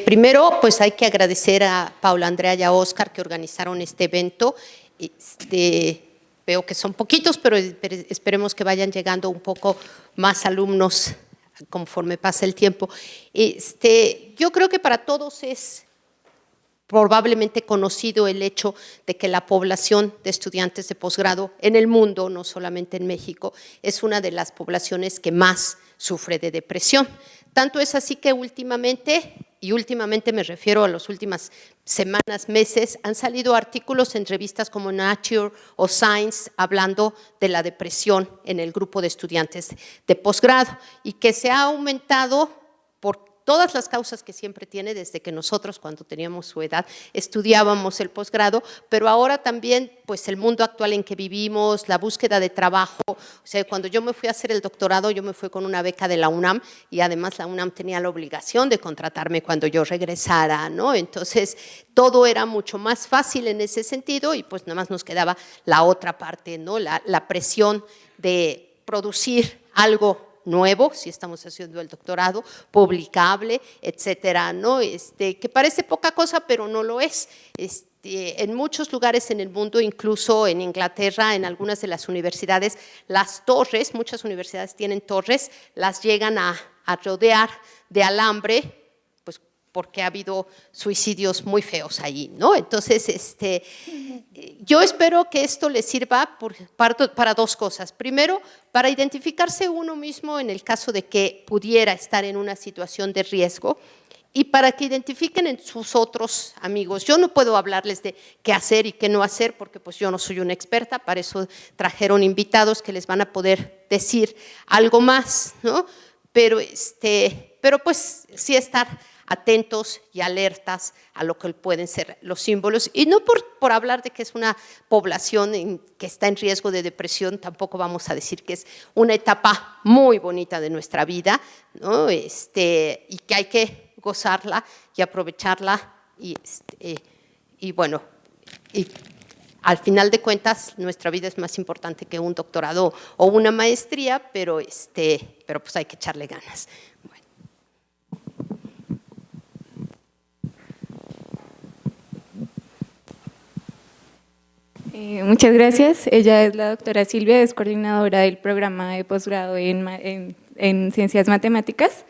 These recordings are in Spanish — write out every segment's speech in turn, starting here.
Primero, pues hay que agradecer a Paula, Andrea y a Oscar que organizaron este evento. Veo que son poquitos, pero esperemos que vayan llegando un poco más alumnos conforme pasa el tiempo. Yo creo que para todos es probablemente conocido el hecho de que la población de estudiantes de posgrado en el mundo, no solamente en México, es una de las poblaciones que más sufre de depresión. Tanto es así que últimamente, y últimamente me refiero a las últimas semanas, meses, han salido artículos en revistas como Nature o Science hablando de la depresión en el grupo de estudiantes de posgrado y que se ha aumentado por todas las causas que siempre tiene desde que nosotros, cuando teníamos su edad, estudiábamos el posgrado, pero ahora también, pues el mundo actual en que vivimos, la búsqueda de trabajo, o sea, cuando yo me fui a hacer el doctorado, yo me fui con una beca de la UNAM y además la UNAM tenía la obligación de contratarme cuando yo regresara, ¿no? Entonces, todo era mucho más fácil en ese sentido y pues nada más nos quedaba la otra parte, ¿no? La presión de producir algo nuevo, si estamos haciendo el doctorado, publicable, etcétera, ¿no? Que parece poca cosa, pero no lo es. En muchos lugares en el mundo, incluso en Inglaterra, en algunas de las universidades, las torres, muchas universidades tienen torres, las llegan a rodear de alambre, pues porque ha habido suicidios muy feos allí, ¿no? Entonces, yo espero que esto les sirva para dos cosas. Primero, para identificarse uno mismo en el caso de que pudiera estar en una situación de riesgo y para que identifiquen en sus otros amigos. Yo no puedo hablarles de qué hacer y qué no hacer porque pues yo no soy una experta, para eso trajeron invitados que les van a poder decir algo más, ¿no? Pero pues sí estar atentos y alertas a lo que pueden ser los símbolos. Y no por hablar de que es una población que está en riesgo de depresión, tampoco vamos a decir que es una etapa muy bonita de nuestra vida, ¿no? Y que hay que gozarla y aprovecharla. Y bueno, y al final de cuentas, nuestra vida es más importante que un doctorado o una maestría, pero pues hay que echarle ganas. Muchas gracias. Ella es la doctora Silvia, es coordinadora del programa de posgrado en Ciencias Matemáticas.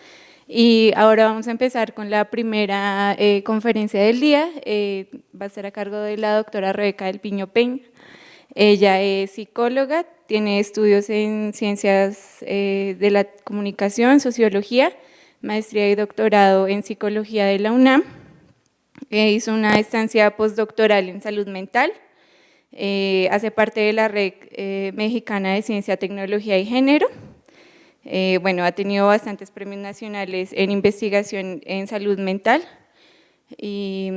Y ahora vamos a empezar con la primera conferencia del día. Va a ser a cargo de la doctora Rebeca del Piño Peña. Ella es psicóloga, tiene estudios en Ciencias de la Comunicación, Sociología, maestría y doctorado en Psicología de la UNAM. Hizo una estancia postdoctoral en Salud Mental. Hace parte de la Red Mexicana de Ciencia, Tecnología y Género. Bueno, ha tenido bastantes premios nacionales en investigación en salud mental y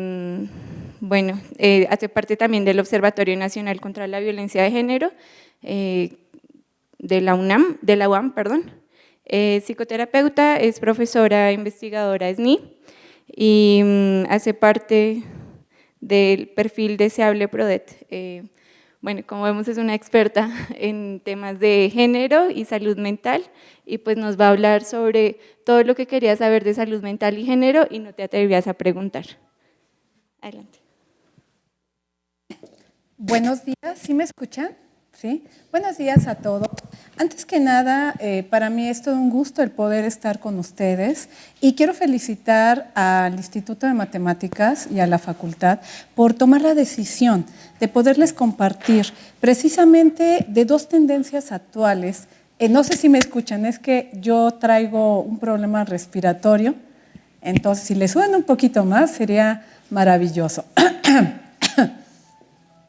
bueno, hace parte también del Observatorio Nacional contra la Violencia de Género de la UAM, perdón. Psicoterapeuta, es profesora investigadora SNI y hace parte del perfil deseable PRODET. Bueno, como vemos es una experta en temas de género y salud mental y pues nos va a hablar sobre todo lo que querías saber de salud mental y género y no te atrevías a preguntar. Adelante. Buenos días, ¿sí me escuchan? ¿Sí? Buenos días a todos. Antes que nada, para mí es todo un gusto el poder estar con ustedes y quiero felicitar al Instituto de Matemáticas y a la facultad por tomar la decisión de poderles compartir precisamente de dos tendencias actuales. No sé si me escuchan, es que yo traigo un problema respiratorio, entonces si les suena un poquito más sería maravilloso.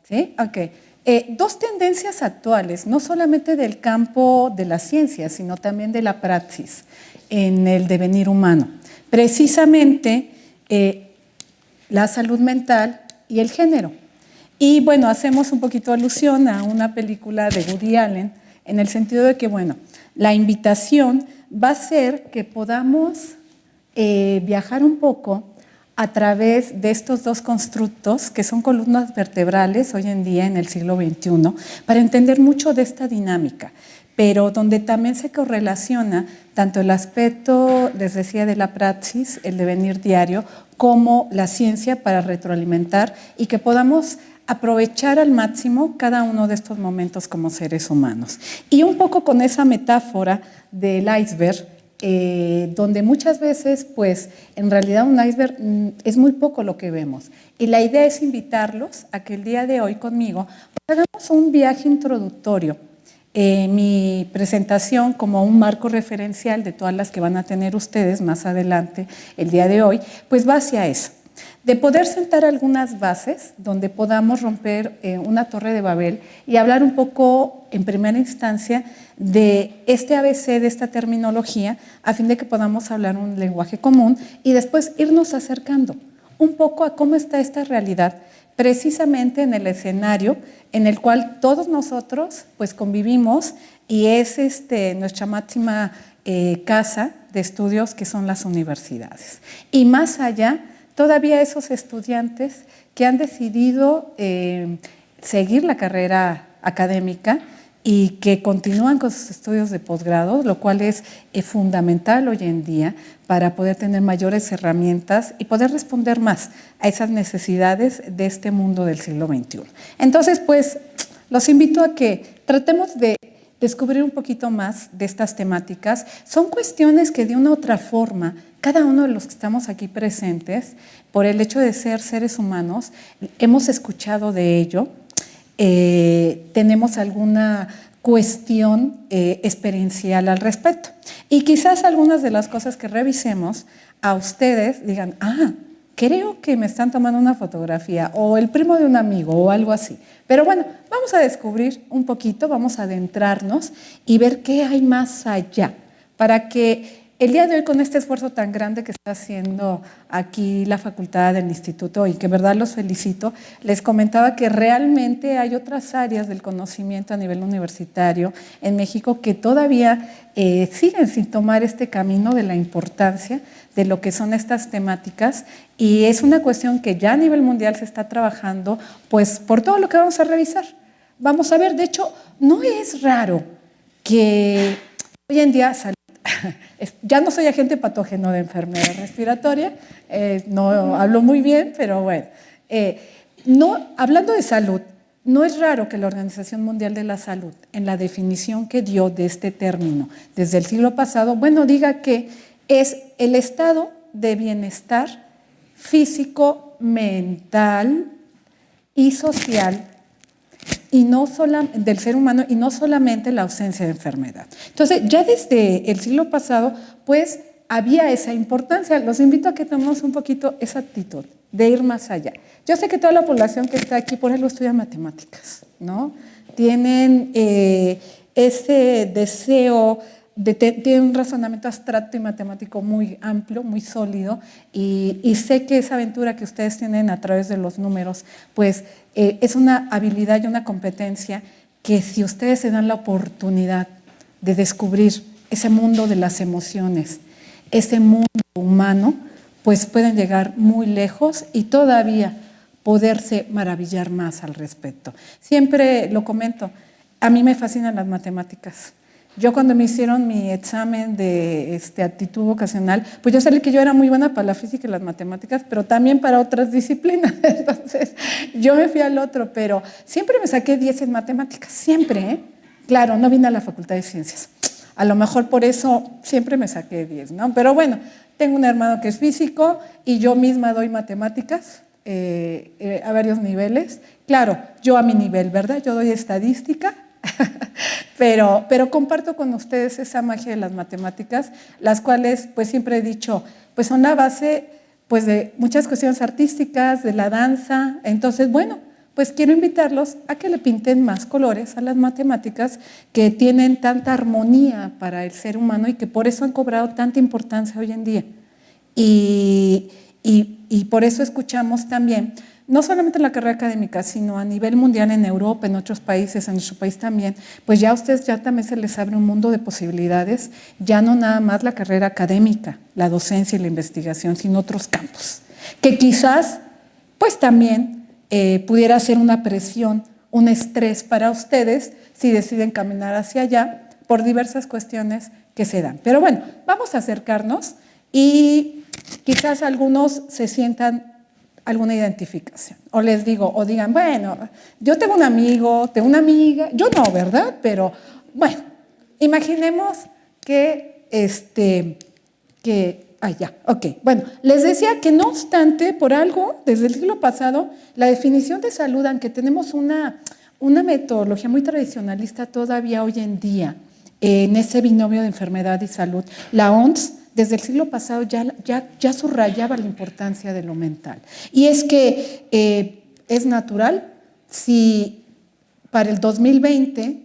¿Sí? Ok. Dos tendencias actuales, no solamente del campo de la ciencia, sino también de la praxis en el devenir humano. Precisamente la salud mental y el género. Y bueno, hacemos un poquito alusión a una película de Woody Allen, en el sentido de que, bueno, la invitación va a ser que podamos viajar un poco a través de estos dos constructos que son columnas vertebrales hoy en día en el siglo XXI, para entender mucho de esta dinámica. pero donde también se correlaciona tanto el aspecto, les decía, de la praxis, el devenir diario, como la ciencia para retroalimentar y que podamos aprovechar al máximo cada uno de estos momentos como seres humanos. Y un poco con esa metáfora del iceberg, donde muchas veces, pues, en realidad un iceberg es muy poco lo que vemos. Y la idea es invitarlos a que el día de hoy conmigo hagamos un viaje introductorio. Mi presentación como un marco referencial de todas las que van a tener ustedes más adelante el día de hoy, pues va hacia eso, de poder sentar algunas bases donde podamos romper una torre de Babel y hablar un poco en primera instancia de este ABC, de esta terminología, a fin de que podamos hablar un lenguaje común y después irnos acercando un poco a cómo está esta realidad precisamente en el escenario en el cual todos nosotros pues convivimos y es nuestra máxima casa de estudios que son las universidades. Y más allá, todavía esos estudiantes que han decidido seguir la carrera académica y que continúan con sus estudios de posgrado, lo cual es fundamental hoy en día para poder tener mayores herramientas y poder responder más a esas necesidades de este mundo del siglo XXI. Entonces, pues, los invito a que tratemos de descubrir un poquito más de estas temáticas. Son cuestiones que de una u otra forma, cada uno de los que estamos aquí presentes, por el hecho de ser seres humanos, hemos escuchado de ello, tenemos alguna cuestión experiencial al respecto. Y quizás algunas de las cosas que revisemos a ustedes digan, creo que me están tomando una fotografía o el primo de un amigo o algo así. Pero bueno, vamos a descubrir un poquito, vamos a adentrarnos y ver qué hay más allá para que el día de hoy, con este esfuerzo tan grande que está haciendo aquí la facultad del instituto y que en verdad los felicito, les comentaba que realmente hay otras áreas del conocimiento a nivel universitario en México que todavía siguen sin tomar este camino de la importancia de lo que son estas temáticas y es una cuestión que ya a nivel mundial se está trabajando pues por todo lo que vamos a revisar. Vamos a ver, de hecho, no es raro que hoy en día ya no soy agente patógeno de enfermedad respiratoria, no hablo muy bien, pero bueno. Hablando de salud, no es raro que la Organización Mundial de la Salud, en la definición que dio de este término desde el siglo pasado, diga que es el estado de bienestar físico, mental y social y no del ser humano y no solamente la ausencia de enfermedad. Entonces, ya desde el siglo pasado, pues había esa importancia. Los invito a que tomemos un poquito esa actitud de ir más allá. Yo sé que toda la población que está aquí, por ejemplo, estudia matemáticas, ¿no? Tienen ese deseo, tienen un razonamiento abstracto y matemático muy amplio, muy sólido, y sé que esa aventura que ustedes tienen a través de los números, pues es una habilidad y una competencia que si ustedes se dan la oportunidad de descubrir ese mundo de las emociones, ese mundo humano, pues pueden llegar muy lejos y todavía poderse maravillar más al respecto. Siempre lo comento, a mí me fascinan las matemáticas. Yo cuando me hicieron mi examen de aptitud vocacional, pues yo salí que yo era muy buena para la física y las matemáticas, pero también para otras disciplinas. Entonces, yo me fui al otro, pero siempre me saqué 10 en matemáticas, siempre, ¿eh? Claro, no vine a la Facultad de Ciencias. A lo mejor por eso siempre me saqué 10, ¿no? Pero bueno, tengo un hermano que es físico y yo misma doy matemáticas a varios niveles. Claro, yo a mi nivel, ¿verdad? Yo doy estadística. pero comparto con ustedes esa magia de las matemáticas, las cuales pues siempre he dicho, pues son la base pues de muchas cuestiones artísticas, de la danza. Entonces, bueno, pues quiero invitarlos a que le pinten más colores a las matemáticas que tienen tanta armonía para el ser humano y que por eso han cobrado tanta importancia hoy en día. Y por eso escuchamos también, no solamente en la carrera académica, sino a nivel mundial en Europa, en otros países, en nuestro país también, pues ya a ustedes ya también se les abre un mundo de posibilidades, ya no nada más la carrera académica, la docencia y la investigación, sino otros campos, que quizás pues también pudiera ser una presión, un estrés para ustedes si deciden caminar hacia allá, por diversas cuestiones que se dan. Pero bueno, vamos a acercarnos y quizás algunos se sientan alguna identificación. O les digo, o digan, bueno, yo tengo un amigo, tengo una amiga, yo no, ¿verdad? Pero bueno, imaginemos que Bueno, les decía que no obstante, por algo, desde el siglo pasado, la definición de salud, aunque tenemos una metodología muy tradicionalista todavía hoy en día, en ese binomio de enfermedad y salud, la OMS desde el siglo pasado ya subrayaba la importancia de lo mental. Y es que es natural si para el 2020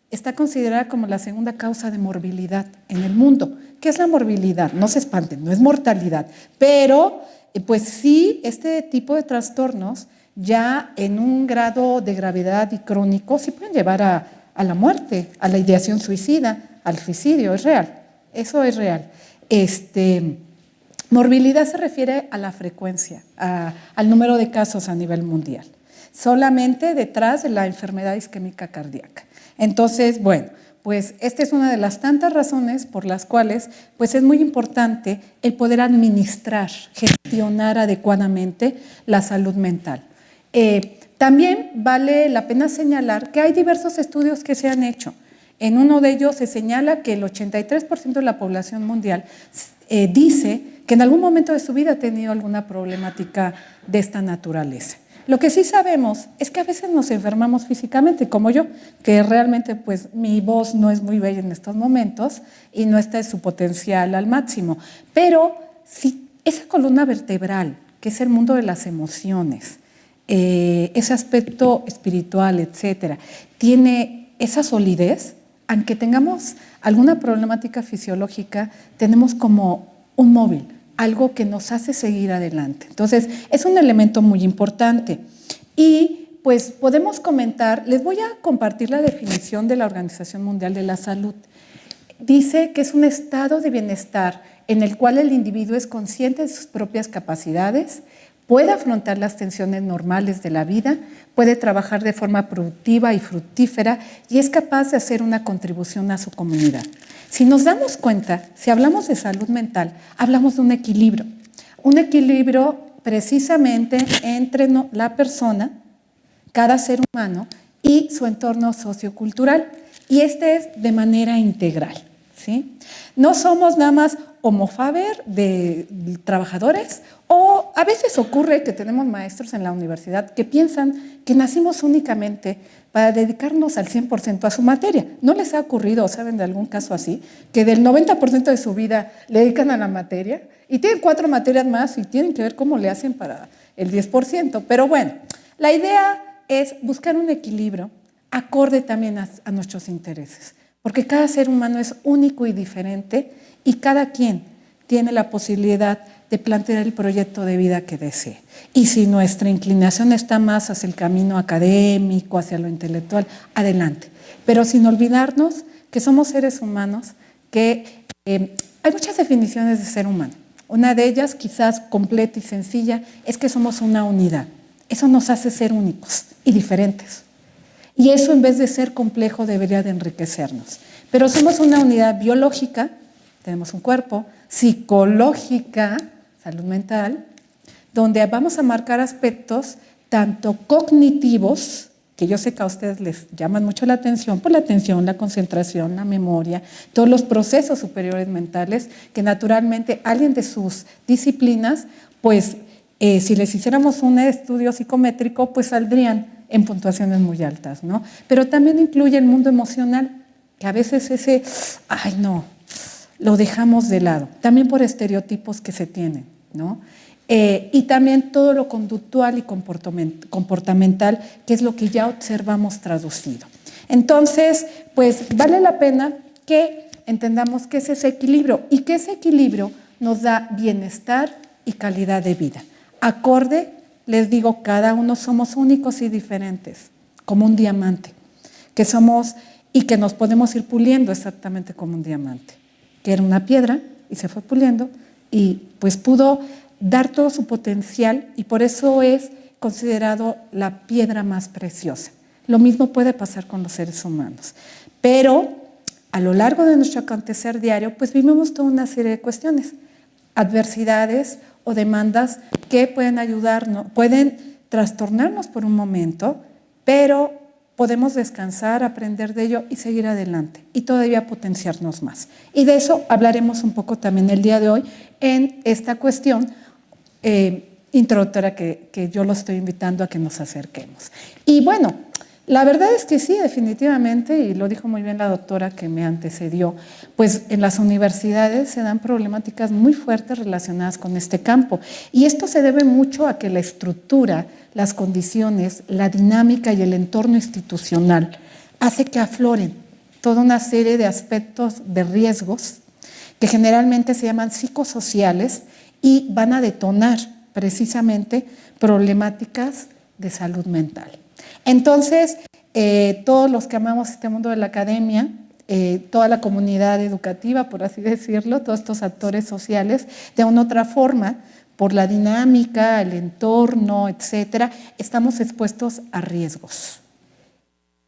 está considerada como la segunda causa de morbilidad en el mundo. ¿Qué es la morbilidad? No se espanten, no es mortalidad, pero pues sí, este tipo de trastornos ya en un grado de gravedad y crónico sí pueden llevar a la muerte, a la ideación suicida, al suicidio, es real, eso es real. Morbilidad se refiere a la frecuencia, al número de casos a nivel mundial, solamente detrás de la enfermedad isquémica cardíaca. Entonces, bueno, pues esta es una de las tantas razones por las cuales pues es muy importante el poder administrar, gestionar adecuadamente la salud mental. También vale la pena señalar que hay diversos estudios que se han hecho. En uno de ellos se señala que el 83% de la población mundial dice que en algún momento de su vida ha tenido alguna problemática de esta naturaleza. Lo que sí sabemos es que a veces nos enfermamos físicamente, como yo, que realmente pues mi voz no es muy bella en estos momentos y no está en su potencial al máximo. Pero si esa columna vertebral, que es el mundo de las emociones, ese aspecto espiritual, etcétera, tiene esa solidez, aunque tengamos alguna problemática fisiológica, tenemos como un móvil, algo que nos hace seguir adelante. Entonces, es un elemento muy importante. Y pues podemos comentar, les voy a compartir la definición de la Organización Mundial de la Salud. Dice que es un estado de bienestar en el cual el individuo es consciente de sus propias capacidades, puede afrontar las tensiones normales de la vida, puede trabajar de forma productiva y fructífera y es capaz de hacer una contribución a su comunidad. Si nos damos cuenta, si hablamos de salud mental, hablamos de un equilibrio precisamente entre la persona, cada ser humano y su entorno sociocultural. Y este es de manera integral, ¿sí? No somos nada más homo faber de trabajadores, o a veces ocurre que tenemos maestros en la universidad que piensan que nacimos únicamente para dedicarnos al 100% a su materia. ¿No les ha ocurrido, o saben de algún caso así, que del 90% de su vida le dedican a la materia y tienen 4 materias más y tienen que ver cómo le hacen para el 10%? Pero bueno, la idea es buscar un equilibrio acorde también a nuestros intereses, porque cada ser humano es único y diferente y cada quien tiene la posibilidad de plantear el proyecto de vida que desee. Y si nuestra inclinación está más hacia el camino académico, hacia lo intelectual, adelante. Pero sin olvidarnos que somos seres humanos, que hay muchas definiciones de ser humano. Una de ellas, quizás completa y sencilla, es que somos una unidad. Eso nos hace ser únicos y diferentes. Y eso, en vez de ser complejo, debería de enriquecernos. Pero somos una unidad biológica, tenemos un cuerpo, psicológica, salud mental, donde vamos a marcar aspectos tanto cognitivos, que yo sé que a ustedes les llaman mucho la atención, por la atención, la concentración, la memoria, todos los procesos superiores mentales, que naturalmente alguien de sus disciplinas, pues si les hiciéramos un estudio psicométrico, pues saldrían en puntuaciones muy altas, ¿no? Pero también incluye el mundo emocional, que a veces ese, ay no, lo dejamos de lado, también por estereotipos que se tienen, ¿no? Y también todo lo conductual y comportamental, que es lo que ya observamos traducido. Entonces, pues vale la pena que entendamos qué es ese equilibrio y que ese equilibrio nos da bienestar y calidad de vida. Acorde, les digo, cada uno somos únicos y diferentes, como un diamante, que somos y que nos podemos ir puliendo exactamente como un diamante, que era una piedra y se fue puliendo y pues pudo dar todo su potencial y por eso es considerado la piedra más preciosa. Lo mismo puede pasar con los seres humanos, pero a lo largo de nuestro acontecer diario, pues vivimos toda una serie de cuestiones, adversidades o demandas que pueden ayudarnos, pueden trastornarnos por un momento, pero podemos descansar, aprender de ello y seguir adelante y todavía potenciarnos más. Y de eso hablaremos un poco también el día de hoy en esta cuestión introductoria que yo los estoy invitando a que nos acerquemos. Y bueno, la verdad es que sí, definitivamente, y lo dijo muy bien la doctora que me antecedió, pues en las universidades se dan problemáticas muy fuertes relacionadas con este campo. Y esto se debe mucho a que la estructura, las condiciones, la dinámica y el entorno institucional hace que afloren toda una serie de aspectos de riesgos que generalmente se llaman psicosociales y van a detonar precisamente problemáticas de salud mental. Entonces, todos los que amamos este mundo de la academia, toda la comunidad educativa, por así decirlo, todos estos actores sociales, de una u otra forma, por la dinámica, el entorno, etcétera, estamos expuestos a riesgos.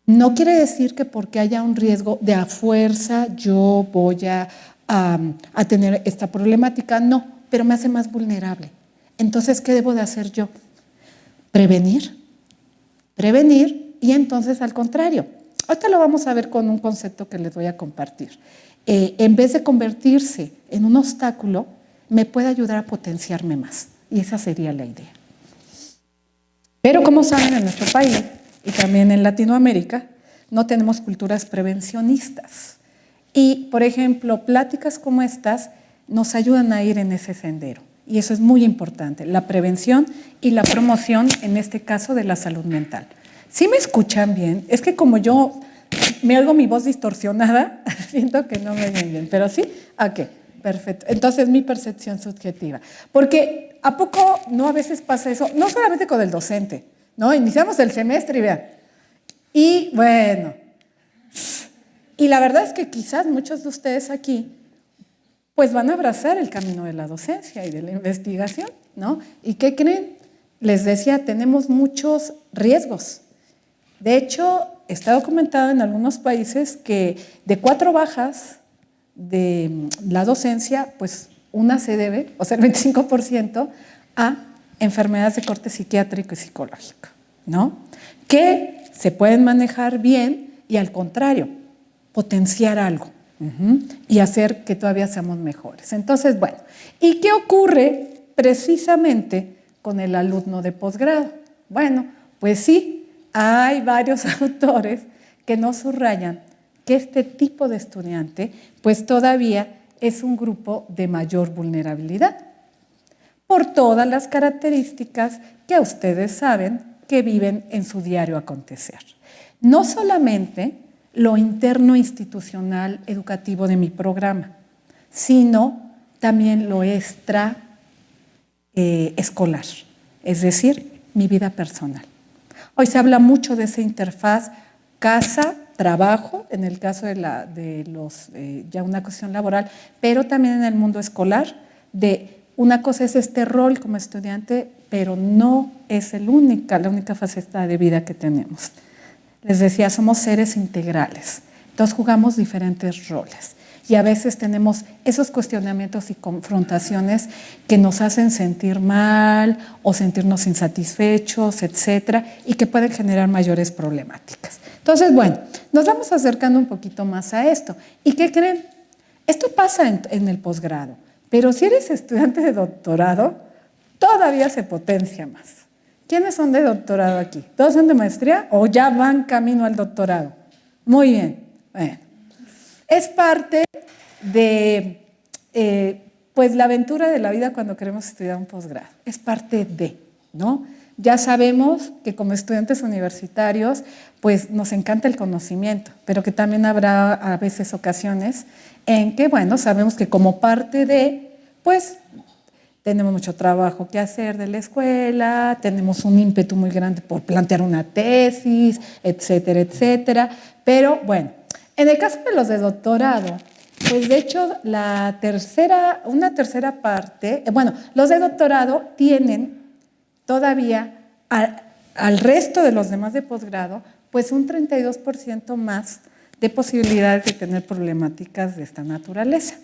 No quiere decir que porque haya un riesgo de a fuerza yo voy a tener esta problemática, no, pero me hace más vulnerable. Entonces, ¿qué debo de hacer yo? Prevenir y entonces al contrario. Ahorita lo vamos a ver con un concepto que les voy a compartir. En vez de convertirse en un obstáculo, me puede ayudar a potenciarme más. Y esa sería la idea. Pero como saben, en nuestro país y también en Latinoamérica, no tenemos culturas prevencionistas. Y, por ejemplo, pláticas como estas nos ayudan a ir en ese sendero. Y eso es muy importante, la prevención y la promoción, en este caso, de la salud mental. ¿Sí me escuchan bien? Es que como yo me oigo mi voz distorsionada, siento que no me oyen bien, pero sí, ok, perfecto. Entonces, mi percepción subjetiva. Porque ¿a poco no a veces pasa eso? No solamente con el docente, ¿no? Iniciamos el semestre y vean. Y bueno, y la verdad es que quizás muchos de ustedes aquí pues van a abrazar el camino de la docencia y de la investigación, ¿no? ¿Y qué creen? Les decía, tenemos muchos riesgos. De hecho, está documentado en algunos países que de 4 bajas de la docencia, pues una se debe, o sea, el 25%, a enfermedades de corte psiquiátrico y psicológico, ¿no? Que se pueden manejar bien y al contrario, potenciar algo. Y hacer que todavía seamos mejores. Entonces, bueno, ¿y qué ocurre precisamente con el alumno de posgrado? Bueno, pues sí, hay varios autores que nos subrayan que este tipo de estudiante pues todavía es un grupo de mayor vulnerabilidad por todas las características que ustedes saben que viven en su diario acontecer. No solamente lo interno institucional educativo de mi programa, sino también lo extra escolar, es decir, mi vida personal. Hoy se habla mucho de esa interfaz casa-trabajo, en el caso de ya una cuestión laboral, pero también en el mundo escolar, de una cosa es este rol como estudiante, pero no es la única faceta de vida que tenemos. Les decía, somos seres integrales, entonces jugamos diferentes roles y a veces tenemos esos cuestionamientos y confrontaciones que nos hacen sentir mal o sentirnos insatisfechos, etcétera, y que pueden generar mayores problemáticas. Entonces, bueno, nos vamos acercando un poquito más a esto. ¿Y qué creen? Esto pasa en el posgrado, pero si eres estudiante de doctorado, todavía se potencia más. ¿Quiénes son de doctorado aquí? ¿Todos son de maestría o ya van camino al doctorado? Muy bien. Bueno, es parte de pues la aventura de la vida cuando queremos estudiar un posgrado. Es parte de, ¿no? Ya sabemos que como estudiantes universitarios pues nos encanta el conocimiento, pero que también habrá a veces ocasiones en que, bueno, sabemos que como parte de, pues tenemos mucho trabajo que hacer de la escuela, tenemos un ímpetu muy grande por plantear una tesis, etcétera, etcétera. Pero bueno, en el caso de los de doctorado, pues de hecho una tercera parte, bueno, los de doctorado tienen todavía al resto de los demás de posgrado, pues un 32% más de posibilidades de tener problemáticas de esta naturaleza,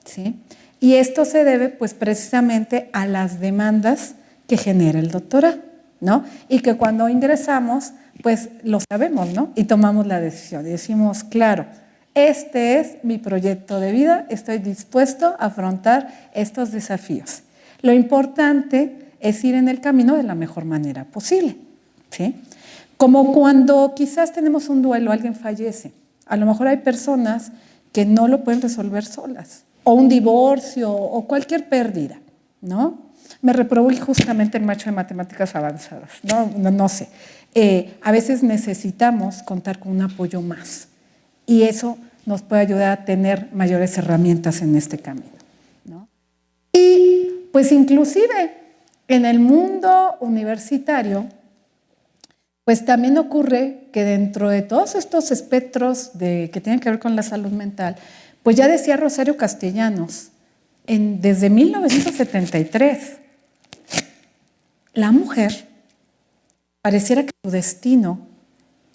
¿sí? Y esto se debe pues precisamente a las demandas que genera el doctorado, ¿no? Y que cuando ingresamos pues lo sabemos, ¿no? Y tomamos la decisión y decimos, claro, este es mi proyecto de vida, estoy dispuesto a afrontar estos desafíos. Lo importante es ir en el camino de la mejor manera posible, ¿sí? Como cuando quizás tenemos un duelo, alguien fallece. A lo mejor hay personas que no lo pueden resolver solas, o un divorcio, o cualquier pérdida, ¿no? Me reprobó injustamente el maestro de matemáticas avanzadas, no sé. A veces necesitamos contar con un apoyo más, y eso nos puede ayudar a tener mayores herramientas en este camino, ¿no? Y pues inclusive en el mundo universitario, pues también ocurre que dentro de todos estos espectros que tienen que ver con la salud mental, pues ya decía Rosario Castellanos, desde 1973, la mujer pareciera que su destino,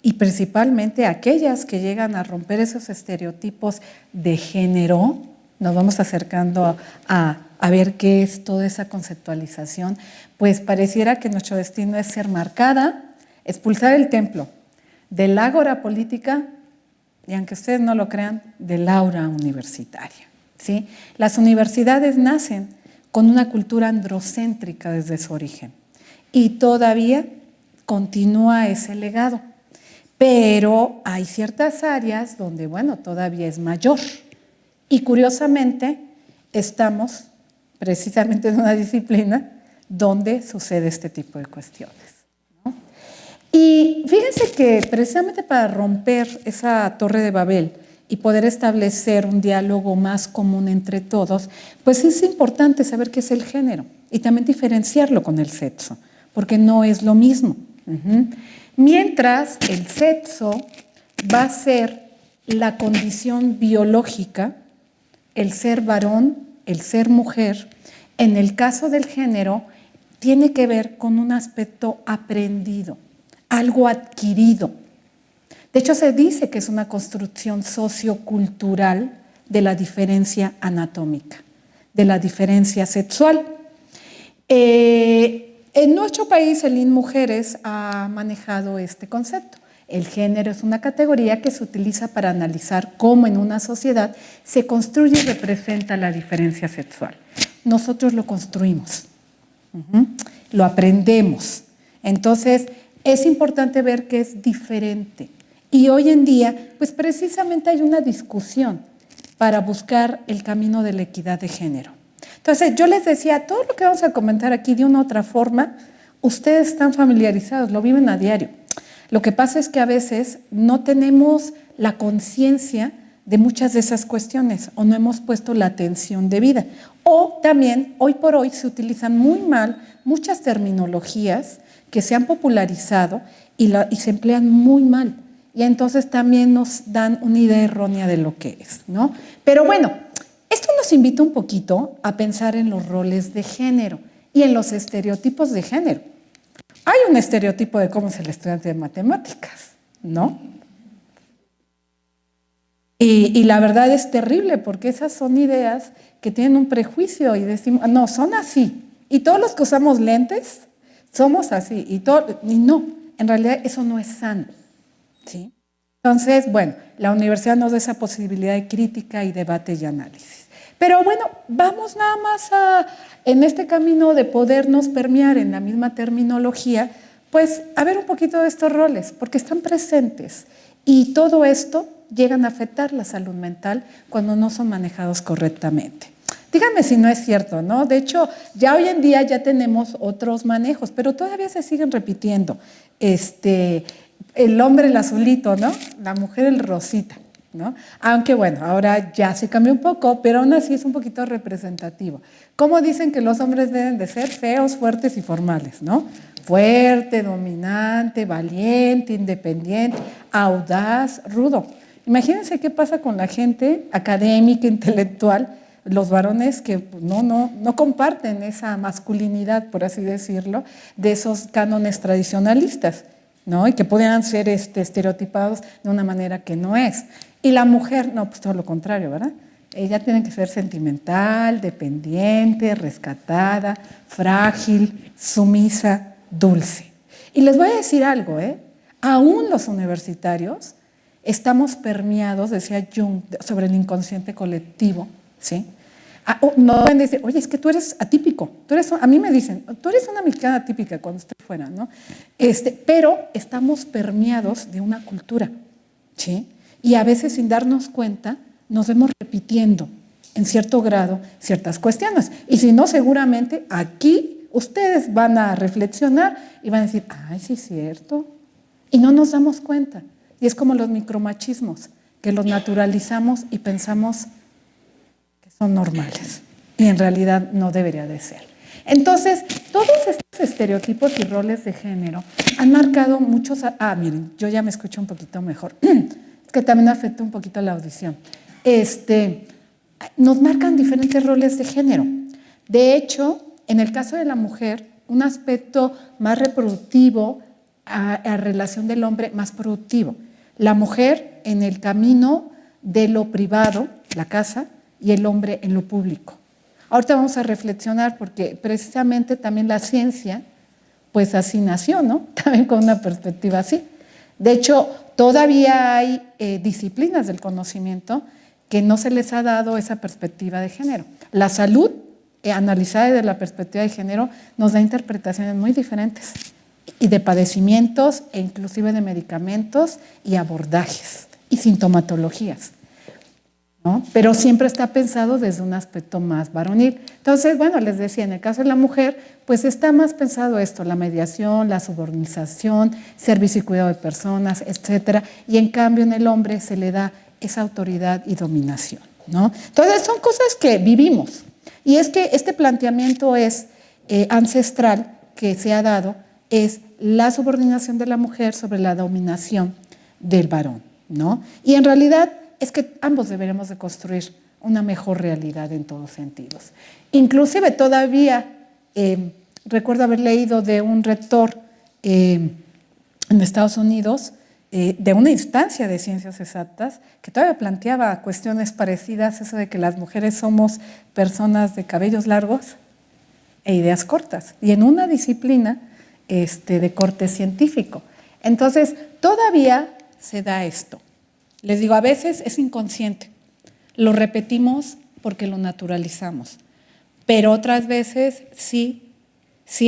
y principalmente aquellas que llegan a romper esos estereotipos de género, nos vamos acercando a ver qué es toda esa conceptualización, pues pareciera que nuestro destino es ser marcada, expulsar el templo del ágora política y, aunque ustedes no lo crean, del aura universitaria, ¿sí? Las universidades nacen con una cultura androcéntrica desde su origen y todavía continúa ese legado, pero hay ciertas áreas donde, bueno, todavía es mayor y curiosamente estamos precisamente en una disciplina donde sucede este tipo de cuestiones. Y fíjense que precisamente para romper esa torre de Babel y poder establecer un diálogo más común entre todos, pues es importante saber qué es el género y también diferenciarlo con el sexo, porque no es lo mismo. Mientras el sexo va a ser la condición biológica, el ser varón, el ser mujer, en el caso del género tiene que ver con un aspecto aprendido, algo adquirido. De hecho, se dice que es una construcción sociocultural de la diferencia anatómica, de la diferencia sexual. En nuestro país, el INMujeres ha manejado este concepto. El género es una categoría que se utiliza para analizar cómo en una sociedad se construye y representa la diferencia sexual. Nosotros lo construimos, lo aprendemos. Entonces, es importante ver que es diferente. Y hoy en día, pues precisamente hay una discusión para buscar el camino de la equidad de género. Entonces, yo les decía, todo lo que vamos a comentar aquí de una u otra forma, ustedes están familiarizados, lo viven a diario. Lo que pasa es que a veces no tenemos la conciencia de muchas de esas cuestiones o no hemos puesto la atención debida. O también, hoy por hoy, se utilizan muy mal muchas terminologías que se han popularizado y se emplean muy mal. Y entonces también nos dan una idea errónea de lo que es, ¿no? Pero bueno, esto nos invita un poquito a pensar en los roles de género y en los estereotipos de género. Hay un estereotipo de cómo es el estudiante de matemáticas, ¿no? Y la verdad es terrible porque esas son ideas que tienen un prejuicio y decimos, no, son así. Y todos los que usamos lentes somos así. Y no, en realidad eso no es sano, ¿sí? Entonces, bueno, la universidad nos da esa posibilidad de crítica y debate y análisis. Pero bueno, vamos nada más en este camino de podernos permear en la misma terminología, pues a ver un poquito de estos roles, porque están presentes. Y todo esto llegan a afectar la salud mental cuando no son manejados correctamente. Díganme si no es cierto, ¿no? De hecho, ya hoy en día ya tenemos otros manejos, pero todavía se siguen repitiendo. El hombre el azulito, ¿no? La mujer el rosita, ¿no? Aunque bueno, ahora ya se cambió un poco, pero aún así es un poquito representativo. ¿Cómo dicen que los hombres deben de ser? Feos, fuertes y formales, ¿no? Fuerte, dominante, valiente, independiente, audaz, rudo. Imagínense qué pasa con la gente académica, intelectual, los varones que no comparten esa masculinidad, por así decirlo, de esos cánones tradicionalistas. ¿no? Y que pudieran ser estereotipados de una manera que no es. Y la mujer, no, pues todo lo contrario, ¿verdad? Ella tiene que ser sentimental, dependiente, rescatada, frágil, sumisa, dulce. Y les voy a decir algo, aún los universitarios estamos permeados, decía Jung, sobre el inconsciente colectivo, ¿sí? No pueden decir, oye, es que tú eres atípico, a mí me dicen, tú eres una mexicana atípica cuando estoy fuera, ¿no? Pero estamos permeados de una cultura, ¿sí? Y a veces sin darnos cuenta nos vemos repitiendo en cierto grado ciertas cuestiones. Y si no, seguramente aquí ustedes van a reflexionar y van a decir, ay, sí es cierto. Y no nos damos cuenta. Y es como los micromachismos, que los naturalizamos y pensamos que son normales. Y en realidad no debería de ser. Entonces, todos estos estereotipos y roles de género han marcado muchos... miren, yo ya me escucho un poquito mejor. Es que también afecta un poquito la audición. Nos marcan diferentes roles de género. De hecho, en el caso de la mujer, un aspecto más reproductivo a relación del hombre más productivo. La mujer en el camino de lo privado, la casa, y el hombre en lo público. Ahorita vamos a reflexionar porque precisamente también la ciencia, pues así nació, ¿no? También con una perspectiva así. De hecho, todavía hay disciplinas del conocimiento que no se les ha dado esa perspectiva de género. La salud, analizada desde la perspectiva de género, nos da interpretaciones muy diferentes y de padecimientos e inclusive de medicamentos y abordajes y sintomatologías, ¿no? Pero siempre está pensado desde un aspecto más varonil. Entonces, bueno, les decía, en el caso de la mujer, pues está más pensado esto, la mediación, la subordinación, servicio y cuidado de personas, etcétera, y en cambio en el hombre se le da esa autoridad y dominación, ¿no? Entonces, son cosas que vivimos. Y es que este planteamiento es ancestral que se ha dado, es la subordinación de la mujer sobre la dominación del varón, ¿no? Y en realidad es que ambos deberemos de construir una mejor realidad en todos sentidos. Inclusive todavía recuerdo haber leído de un rector en Estados Unidos de una instancia de ciencias exactas que todavía planteaba cuestiones parecidas, eso de que las mujeres somos personas de cabellos largos e ideas cortas, y en una disciplina de corte científico. Entonces, todavía se da esto. Les digo, a veces es inconsciente, lo repetimos porque lo naturalizamos, pero otras veces sí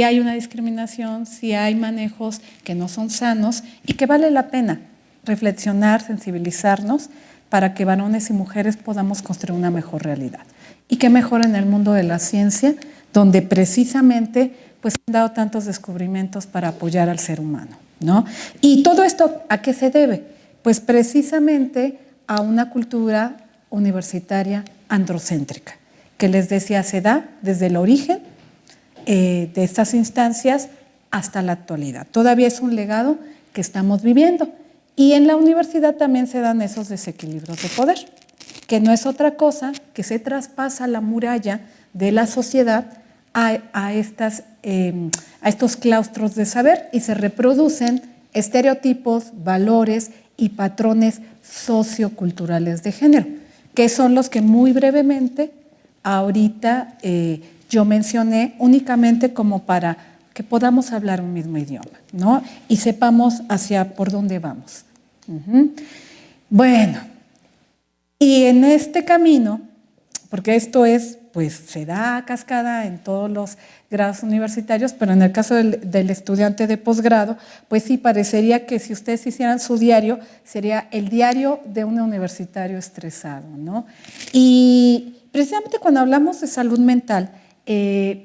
hay una discriminación, sí hay manejos que no son sanos y que vale la pena reflexionar, sensibilizarnos para que varones y mujeres podamos construir una mejor realidad. Y qué mejor en el mundo de la ciencia, donde precisamente pues, han dado tantos descubrimientos para apoyar al ser humano, ¿no? Y todo esto, ¿a qué se debe? Pues precisamente a una cultura universitaria androcéntrica, que les decía, se da desde el origen de estas instancias hasta la actualidad. Todavía es un legado que estamos viviendo. Y en la universidad también se dan esos desequilibrios de poder, que no es otra cosa que se traspasa la muralla de la sociedad a estos claustros de saber y se reproducen estereotipos, valores y patrones socioculturales de género, que son los que muy brevemente ahorita yo mencioné únicamente como para que podamos hablar un mismo idioma, ¿no? Y sepamos por dónde vamos. Bueno, y en este camino, porque esto pues se da a cascada en todos los grados universitarios, pero en el caso del estudiante de posgrado, pues sí, parecería que si ustedes hicieran su diario, sería el diario de un universitario estresado, ¿no? Y precisamente cuando hablamos de salud mental,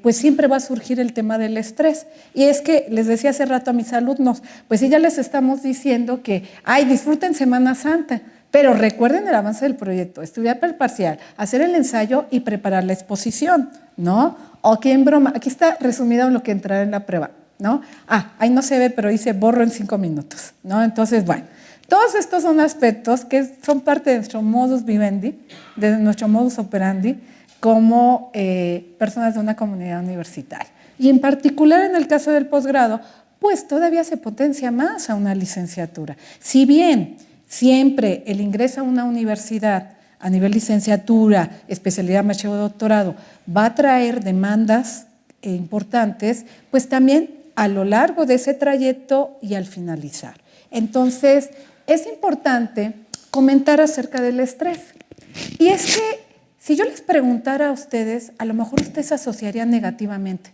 pues siempre va a surgir el tema del estrés. Y es que les decía hace rato a mis alumnos, pues sí ya les estamos diciendo que, disfruten Semana Santa, pero recuerden el avance del proyecto, estudiar para el parcial, hacer el ensayo y preparar la exposición, ¿no? O que en broma, aquí está resumido lo que entrará en la prueba, ¿no? Ahí no se ve, pero dice borro en 5 minutos, ¿no? Entonces, bueno, todos estos son aspectos que son parte de nuestro modus vivendi, de nuestro modus operandi, como personas de una comunidad universitaria. Y en particular en el caso del posgrado, pues todavía se potencia más a una licenciatura. Si bien siempre el ingreso a una universidad a nivel licenciatura, especialidad, maestría o doctorado, va a traer demandas importantes, pues también a lo largo de ese trayecto y al finalizar. Entonces, es importante comentar acerca del estrés. Y es que si yo les preguntara a ustedes, a lo mejor ustedes se asociarían negativamente.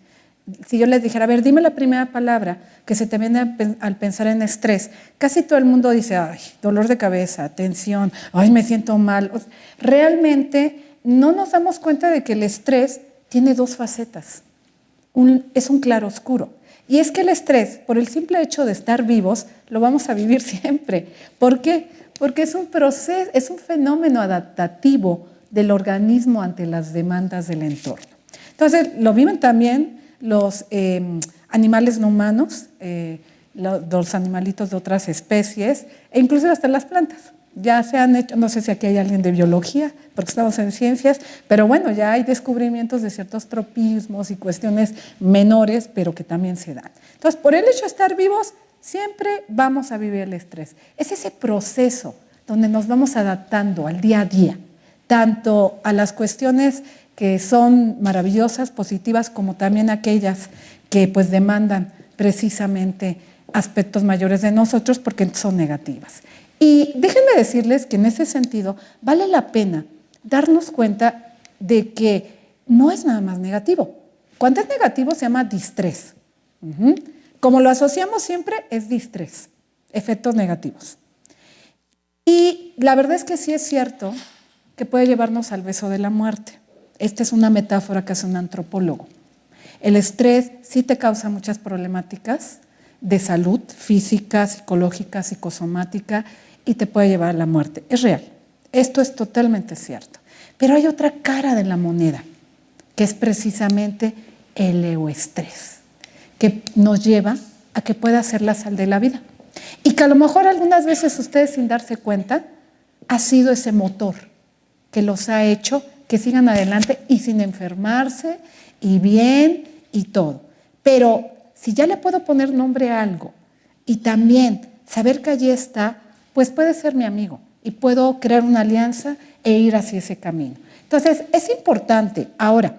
Si yo les dijera, a ver, dime la primera palabra que se te viene al pensar en estrés, casi todo el mundo dice, ay, dolor de cabeza, tensión, ay, me siento mal. Realmente no nos damos cuenta de que el estrés tiene dos facetas. Es un claroscuro. Y es que el estrés, por el simple hecho de estar vivos, lo vamos a vivir siempre. ¿Por qué? Porque es un proceso, es un fenómeno adaptativo del organismo ante las demandas del entorno. Entonces, lo viven también los animales no humanos, los animalitos de otras especies, e incluso hasta las plantas. Ya se han hecho, no sé si aquí hay alguien de biología, porque estamos en ciencias, pero bueno, ya hay descubrimientos de ciertos tropismos y cuestiones menores, pero que también se dan. Entonces, por el hecho de estar vivos, siempre vamos a vivir el estrés. Es ese proceso donde nos vamos adaptando al día a día, tanto a las cuestiones que son maravillosas, positivas, como también aquellas que pues demandan precisamente aspectos mayores de nosotros porque son negativas. Y déjenme decirles que en ese sentido vale la pena darnos cuenta de que no es nada más negativo. Cuando es negativo se llama distrés. Como lo asociamos siempre, es distrés, efectos negativos. Y la verdad es que sí es cierto que puede llevarnos al beso de la muerte. Esta es una metáfora que hace un antropólogo. El estrés sí te causa muchas problemáticas de salud física, psicológica, psicosomática y te puede llevar a la muerte. Es real. Esto es totalmente cierto. Pero hay otra cara de la moneda, que es precisamente el euestrés, que nos lleva a que pueda ser la sal de la vida. Y que a lo mejor algunas veces ustedes sin darse cuenta ha sido ese motor que los ha hecho que sigan adelante y sin enfermarse y bien y todo. Pero si ya le puedo poner nombre a algo y también saber que allí está, pues puede ser mi amigo y puedo crear una alianza e ir hacia ese camino. Entonces, es importante. Ahora,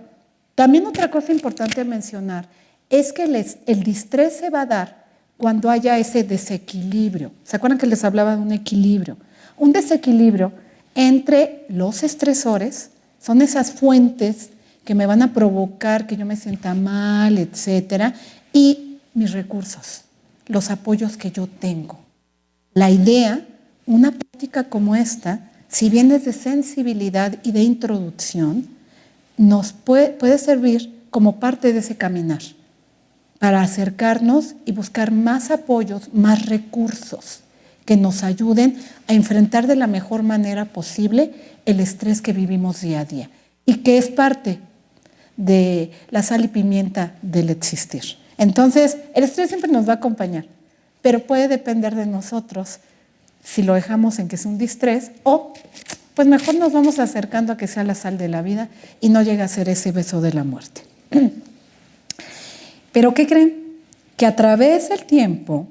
también otra cosa importante a mencionar es que el distrés se va a dar cuando haya ese desequilibrio. ¿Se acuerdan que les hablaba de un equilibrio? Un desequilibrio entre los estresores, son esas fuentes que me van a provocar que yo me sienta mal, etcétera, y mis recursos, los apoyos que yo tengo. La idea, una práctica como esta, si bien es de sensibilidad y de introducción, nos puede servir como parte de ese caminar para acercarnos y buscar más apoyos, más recursos que nos ayuden a enfrentar de la mejor manera posible el estrés que vivimos día a día y que es parte de la sal y pimienta del existir. Entonces, el estrés siempre nos va a acompañar, pero puede depender de nosotros si lo dejamos en que es un distrés o pues mejor nos vamos acercando a que sea la sal de la vida y no llegue a ser ese beso de la muerte. Pero ¿qué creen? Que a través del tiempo,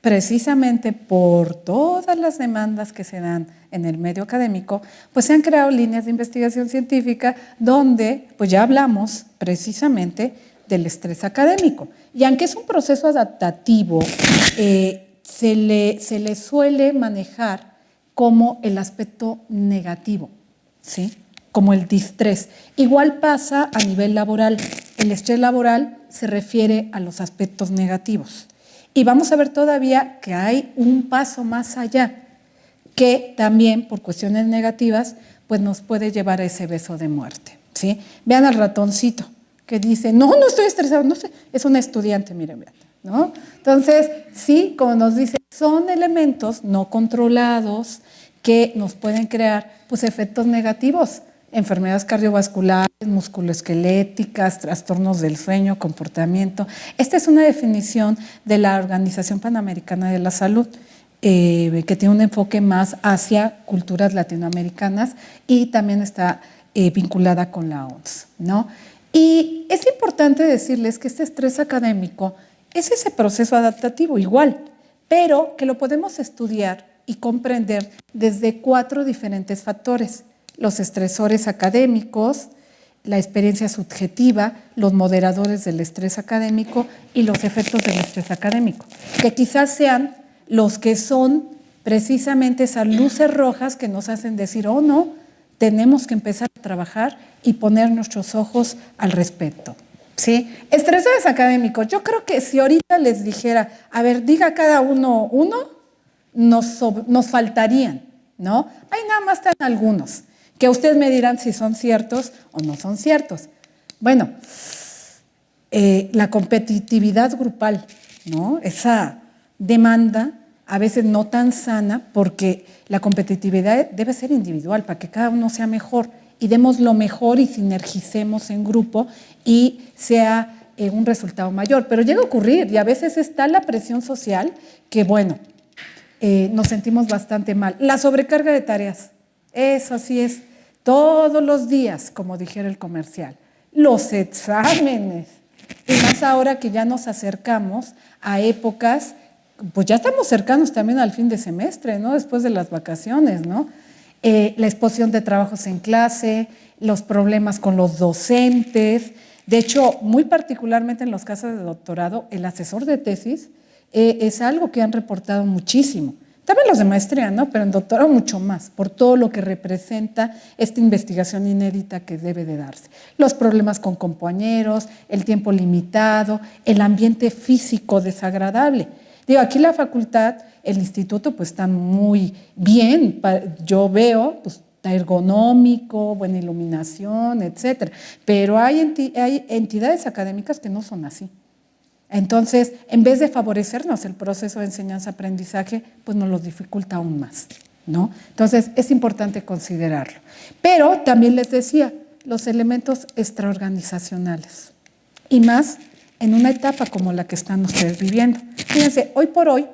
precisamente por todas las demandas que se dan en el medio académico, pues se han creado líneas de investigación científica donde pues ya hablamos precisamente del estrés académico. Y aunque es un proceso adaptativo, se le suele manejar como el aspecto negativo, ¿sí? Como el distrés. Igual pasa a nivel laboral. El estrés laboral se refiere a los aspectos negativos. Y vamos a ver todavía que hay un paso más allá, que también por cuestiones negativas pues nos puede llevar a ese beso de muerte, ¿sí? Vean al ratoncito que dice, no estoy estresado, no sé, es un estudiante, miren, vean, ¿no? Entonces, sí, como nos dice, son elementos no controlados que nos pueden crear pues efectos negativos, enfermedades cardiovasculares, musculoesqueléticas, trastornos del sueño, comportamiento. Esta es una definición de la Organización Panamericana de la Salud, que tiene un enfoque más hacia culturas latinoamericanas y también está vinculada con la OMS, ¿no? Y es importante decirles que este estrés académico Es ese proceso adaptativo igual, pero que lo podemos estudiar y comprender desde 4 diferentes factores: los estresores académicos, la experiencia subjetiva, los moderadores del estrés académico y los efectos del estrés académico, que quizás sean los que son precisamente esas luces rojas que nos hacen decir, oh no, tenemos que empezar a trabajar y poner nuestros ojos al respecto. ¿Sí? Estresores académicos. Yo creo que si ahorita les dijera, a ver, diga cada uno, nos faltarían, ¿no? Ahí nada más están algunos, que ustedes me dirán si son ciertos o no son ciertos. Bueno, la competitividad grupal, ¿no? Esa demanda a veces no tan sana, porque la competitividad debe ser individual para que cada uno sea mejor y demos lo mejor y sinergicemos en grupo y sea un resultado mayor. Pero llega a ocurrir y a veces está la presión social que, bueno, nos sentimos bastante mal. La sobrecarga de tareas, eso así es, todos los días, como dijera el comercial. Los exámenes, y más ahora que ya nos acercamos a épocas, pues ya estamos cercanos también al fin de semestre, ¿no? Después de las vacaciones, ¿no? La exposición de trabajos en clase, los problemas con los docentes. De hecho, muy particularmente en los casos de doctorado, el asesor de tesis es algo que han reportado muchísimo. También los de maestría, ¿no? Pero en doctorado mucho más, por todo lo que representa esta investigación inédita que debe de darse. Los problemas con compañeros, el tiempo limitado, el ambiente físico desagradable. Digo, aquí la facultad, el instituto, pues está muy bien. Yo veo, pues, está ergonómico, buena iluminación, etcétera. Pero hay entidades académicas que no son así. Entonces, en vez de favorecernos el proceso de enseñanza-aprendizaje, pues nos lo dificulta aún más, ¿no? Entonces, es importante considerarlo. Pero también les decía, los elementos extraorganizacionales, y más en una etapa como la que están ustedes viviendo. Fíjense, hoy por hoy,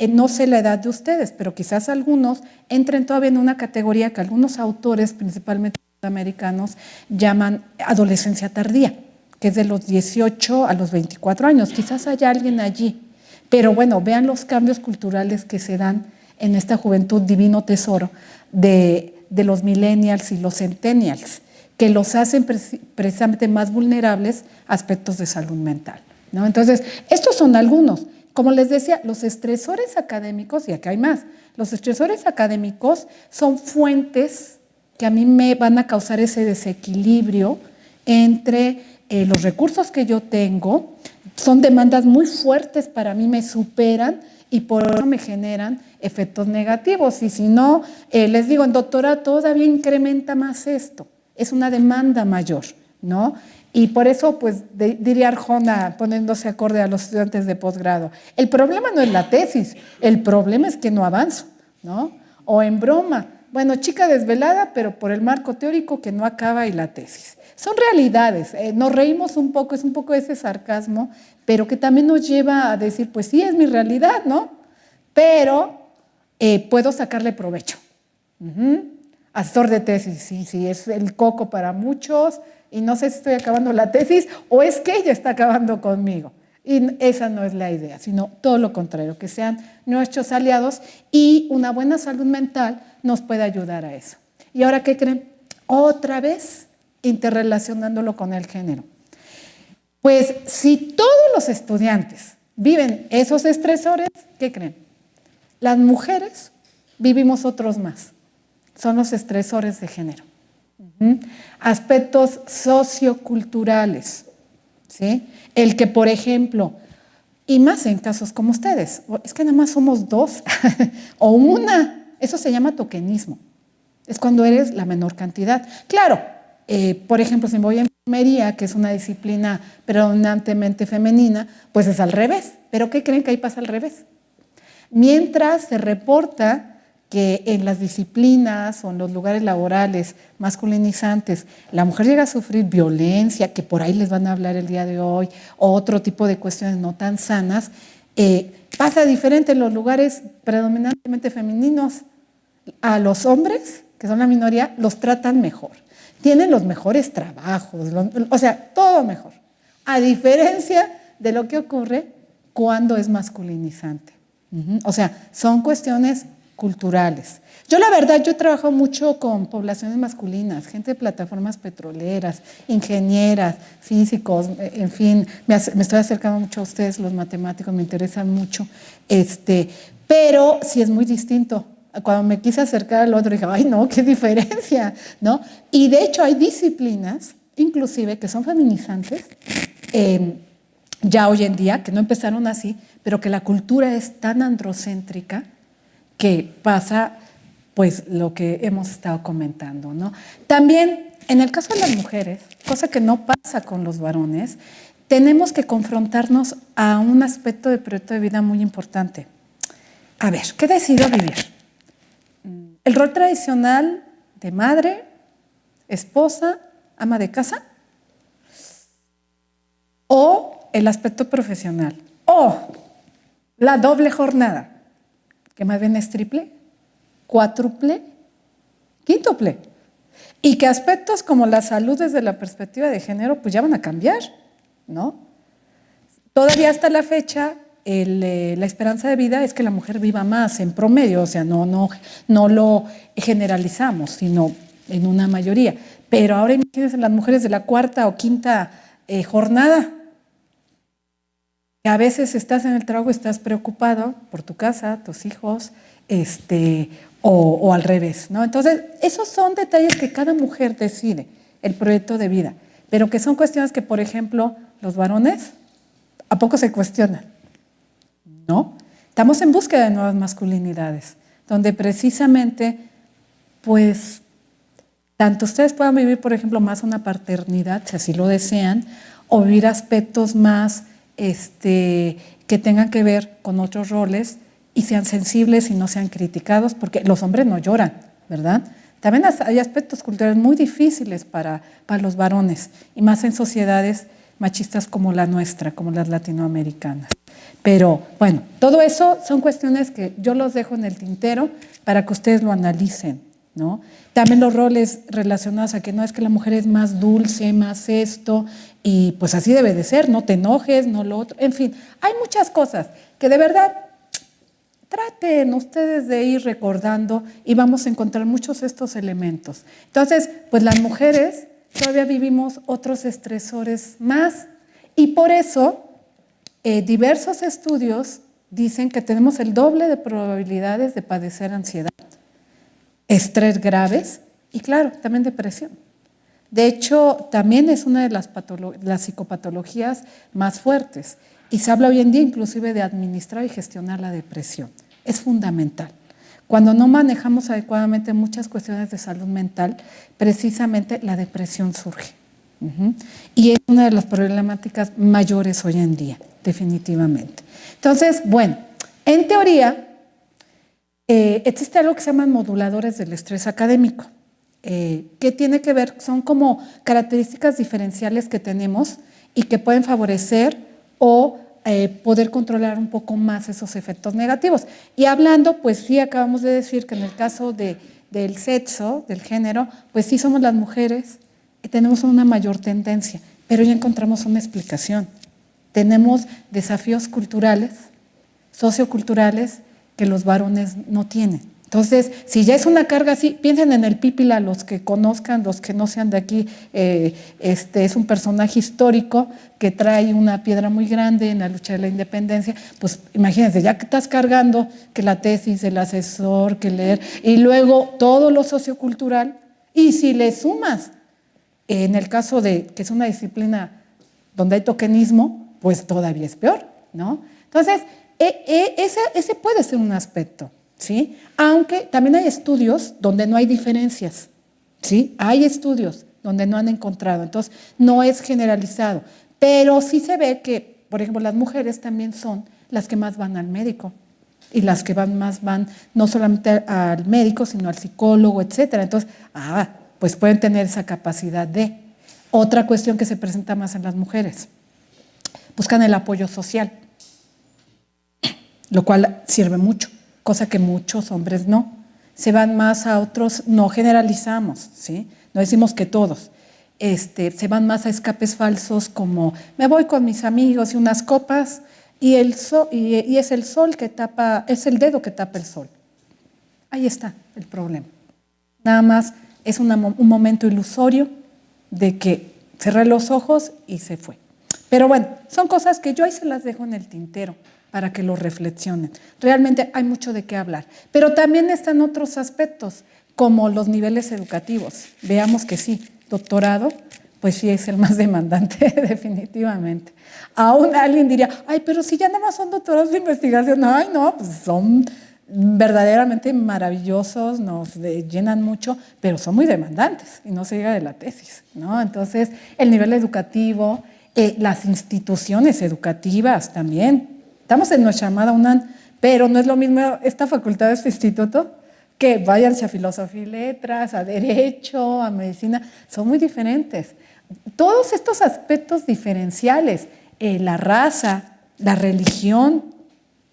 no sé la edad de ustedes, pero quizás algunos entren todavía en una categoría que algunos autores, principalmente americanos, llaman adolescencia tardía, que es de los 18 a los 24 años. Quizás haya alguien allí, pero bueno, vean los cambios culturales que se dan en esta juventud divino tesoro de los millennials y los centennials, que los hacen precisamente más vulnerables a aspectos de salud mental, ¿no? Entonces, estos son algunos. Como les decía, los estresores académicos, y acá hay más, los estresores académicos son fuentes que a mí me van a causar ese desequilibrio entre los recursos que yo tengo, son demandas muy fuertes para mí, me superan y por eso me generan efectos negativos. Y si no, les digo, en doctorado todavía incrementa más esto. Es una demanda mayor, ¿no? Y por eso, pues, diría Arjona, poniéndose acorde a los estudiantes de posgrado, el problema no es la tesis, el problema es que no avanzo, ¿no? O en broma, bueno, chica desvelada, pero por el marco teórico que no acaba y la tesis. Son realidades, nos reímos un poco, es un poco ese sarcasmo, pero que también nos lleva a decir, pues sí, es mi realidad, ¿no? Pero puedo sacarle provecho. Asesor de tesis, sí, es el coco para muchos y no sé si estoy acabando la tesis o es que ella está acabando conmigo. Y esa no es la idea, sino todo lo contrario, que sean nuestros aliados y una buena salud mental nos puede ayudar a eso. ¿Y ahora qué creen? Otra vez interrelacionándolo con el género. Pues si todos los estudiantes viven esos estresores, ¿qué creen? Las mujeres vivimos otros más. Son los estresores de género. Aspectos socioculturales, ¿sí? El que, por ejemplo, y más en casos como ustedes, es que nada más somos dos o una, eso se llama tokenismo. Es cuando eres la menor cantidad. Claro, por ejemplo, si me voy a enfermería, que es una disciplina predominantemente femenina, pues es al revés. ¿Pero qué creen que ahí pasa al revés? Mientras se reporta que en las disciplinas o en los lugares laborales masculinizantes la mujer llega a sufrir violencia, que por ahí les van a hablar el día de hoy, o otro tipo de cuestiones no tan sanas, pasa diferente en los lugares predominantemente femeninos. A los hombres, que son la minoría, los tratan mejor, tienen los mejores trabajos, o sea, todo mejor. A diferencia de lo que ocurre cuándo es masculinizante. O sea, son cuestiones culturales. Yo la verdad, yo he trabajado mucho con poblaciones masculinas, gente de plataformas petroleras, ingenieras, físicos, en fin, me estoy acercando mucho a ustedes, los matemáticos, me interesan mucho, pero sí es muy distinto. Cuando me quise acercar al otro, dije, ay no, qué diferencia, ¿no? Y de hecho hay disciplinas, inclusive, que son feminizantes, ya hoy en día, que no empezaron así, pero que la cultura es tan androcéntrica que pasa pues lo que hemos estado comentando, ¿no? También, en el caso de las mujeres, cosa que no pasa con los varones, tenemos que confrontarnos a un aspecto del proyecto de vida muy importante. A ver, ¿qué decido vivir? ¿El rol tradicional de madre, esposa, ama de casa? ¿O el aspecto profesional? ¿O la doble jornada, que más bien es triple, cuádruple, quíntuple? Y que aspectos como la salud desde la perspectiva de género pues ya van a cambiar, ¿no? Todavía hasta la fecha la esperanza de vida es que la mujer viva más en promedio, o sea, no lo generalizamos, sino en una mayoría. Pero ahora imagínense las mujeres de la cuarta o quinta jornada, que a veces estás en el trabajo y estás preocupado por tu casa, tus hijos, o al revés, ¿no? Entonces, esos son detalles que cada mujer decide, el proyecto de vida, pero que son cuestiones que, por ejemplo, los varones, ¿a poco se cuestionan? ¿No? Estamos en búsqueda de nuevas masculinidades, donde precisamente, pues, tanto ustedes puedan vivir, por ejemplo, más una paternidad, si así lo desean, o vivir aspectos más que tengan que ver con otros roles y sean sensibles y no sean criticados, porque los hombres no lloran, ¿verdad? También hay aspectos culturales muy difíciles para los varones, y más en sociedades machistas como la nuestra, como las latinoamericanas. Pero bueno, todo eso son cuestiones que yo los dejo en el tintero para que ustedes lo analicen, ¿no? También los roles relacionados a que no es que la mujer es más dulce, más esto, y pues así debe de ser, no te enojes, no lo otro, en fin, hay muchas cosas que de verdad traten ustedes de ir recordando y vamos a encontrar muchos de estos elementos. Entonces, pues las mujeres todavía vivimos otros estresores más y por eso diversos estudios dicen que tenemos el doble de probabilidades de padecer ansiedad, estrés graves y claro, también depresión. De hecho, también es una de las psicopatologías más fuertes y se habla hoy en día inclusive de administrar y gestionar la depresión. Es fundamental. Cuando no manejamos adecuadamente muchas cuestiones de salud mental, precisamente la depresión surge. Y es una de las problemáticas mayores hoy en día, definitivamente. Entonces, bueno, en teoría, existe algo que se llaman moduladores del estrés académico. ¿Qué tiene que ver? Son como características diferenciales que tenemos y que pueden favorecer o poder controlar un poco más esos efectos negativos. Y hablando, pues sí, acabamos de decir que en el caso del sexo, del género, pues sí somos las mujeres y tenemos una mayor tendencia, pero ya encontramos una explicación. Tenemos desafíos culturales, socioculturales, que los varones no tienen. Entonces, si ya es una carga así, piensen en el Pípila, los que conozcan, los que no sean de aquí, es un personaje histórico que trae una piedra muy grande en la lucha de la independencia, pues imagínense, ya que estás cargando que la tesis, el asesor, que leer, y luego todo lo sociocultural, y si le sumas, en el caso de que es una disciplina donde hay tokenismo, pues todavía es peor, ¿no? Entonces, ese puede ser un aspecto, ¿sí? Aunque también hay estudios donde no hay diferencias, ¿sí? Hay estudios donde no han encontrado, entonces no es generalizado, pero sí se ve que, por ejemplo, las mujeres también son las que más van al médico y las que más van no solamente al médico, sino al psicólogo, etcétera. Entonces, pues pueden tener esa capacidad de. Otra cuestión que se presenta más en las mujeres, buscan el apoyo social, lo cual sirve mucho, cosa que muchos hombres no. Se van más a otros, no generalizamos, ¿sí? No decimos que todos. Se van más a escapes falsos como me voy con mis amigos y unas copas, y es el sol que tapa, es el dedo que tapa el sol. Ahí está el problema. Nada más es un momento ilusorio de que cerré los ojos y se fue. Pero bueno, son cosas que yo ahí se las dejo en el tintero para que lo reflexionen. Realmente hay mucho de qué hablar. Pero también están otros aspectos, como los niveles educativos. Veamos que sí, doctorado, pues sí es el más demandante, definitivamente. Aún alguien diría, ay, pero si ya nada más son doctorados de investigación, ay, no, pues son verdaderamente maravillosos, nos llenan mucho, pero son muy demandantes y no se llega de la tesis, ¿no? Entonces, el nivel educativo, las instituciones educativas también. Estamos en nuestra amada UNAM, pero no es lo mismo esta facultad, este instituto, que váyanse a filosofía y letras, a derecho, a medicina, son muy diferentes. Todos estos aspectos diferenciales, la raza, la religión,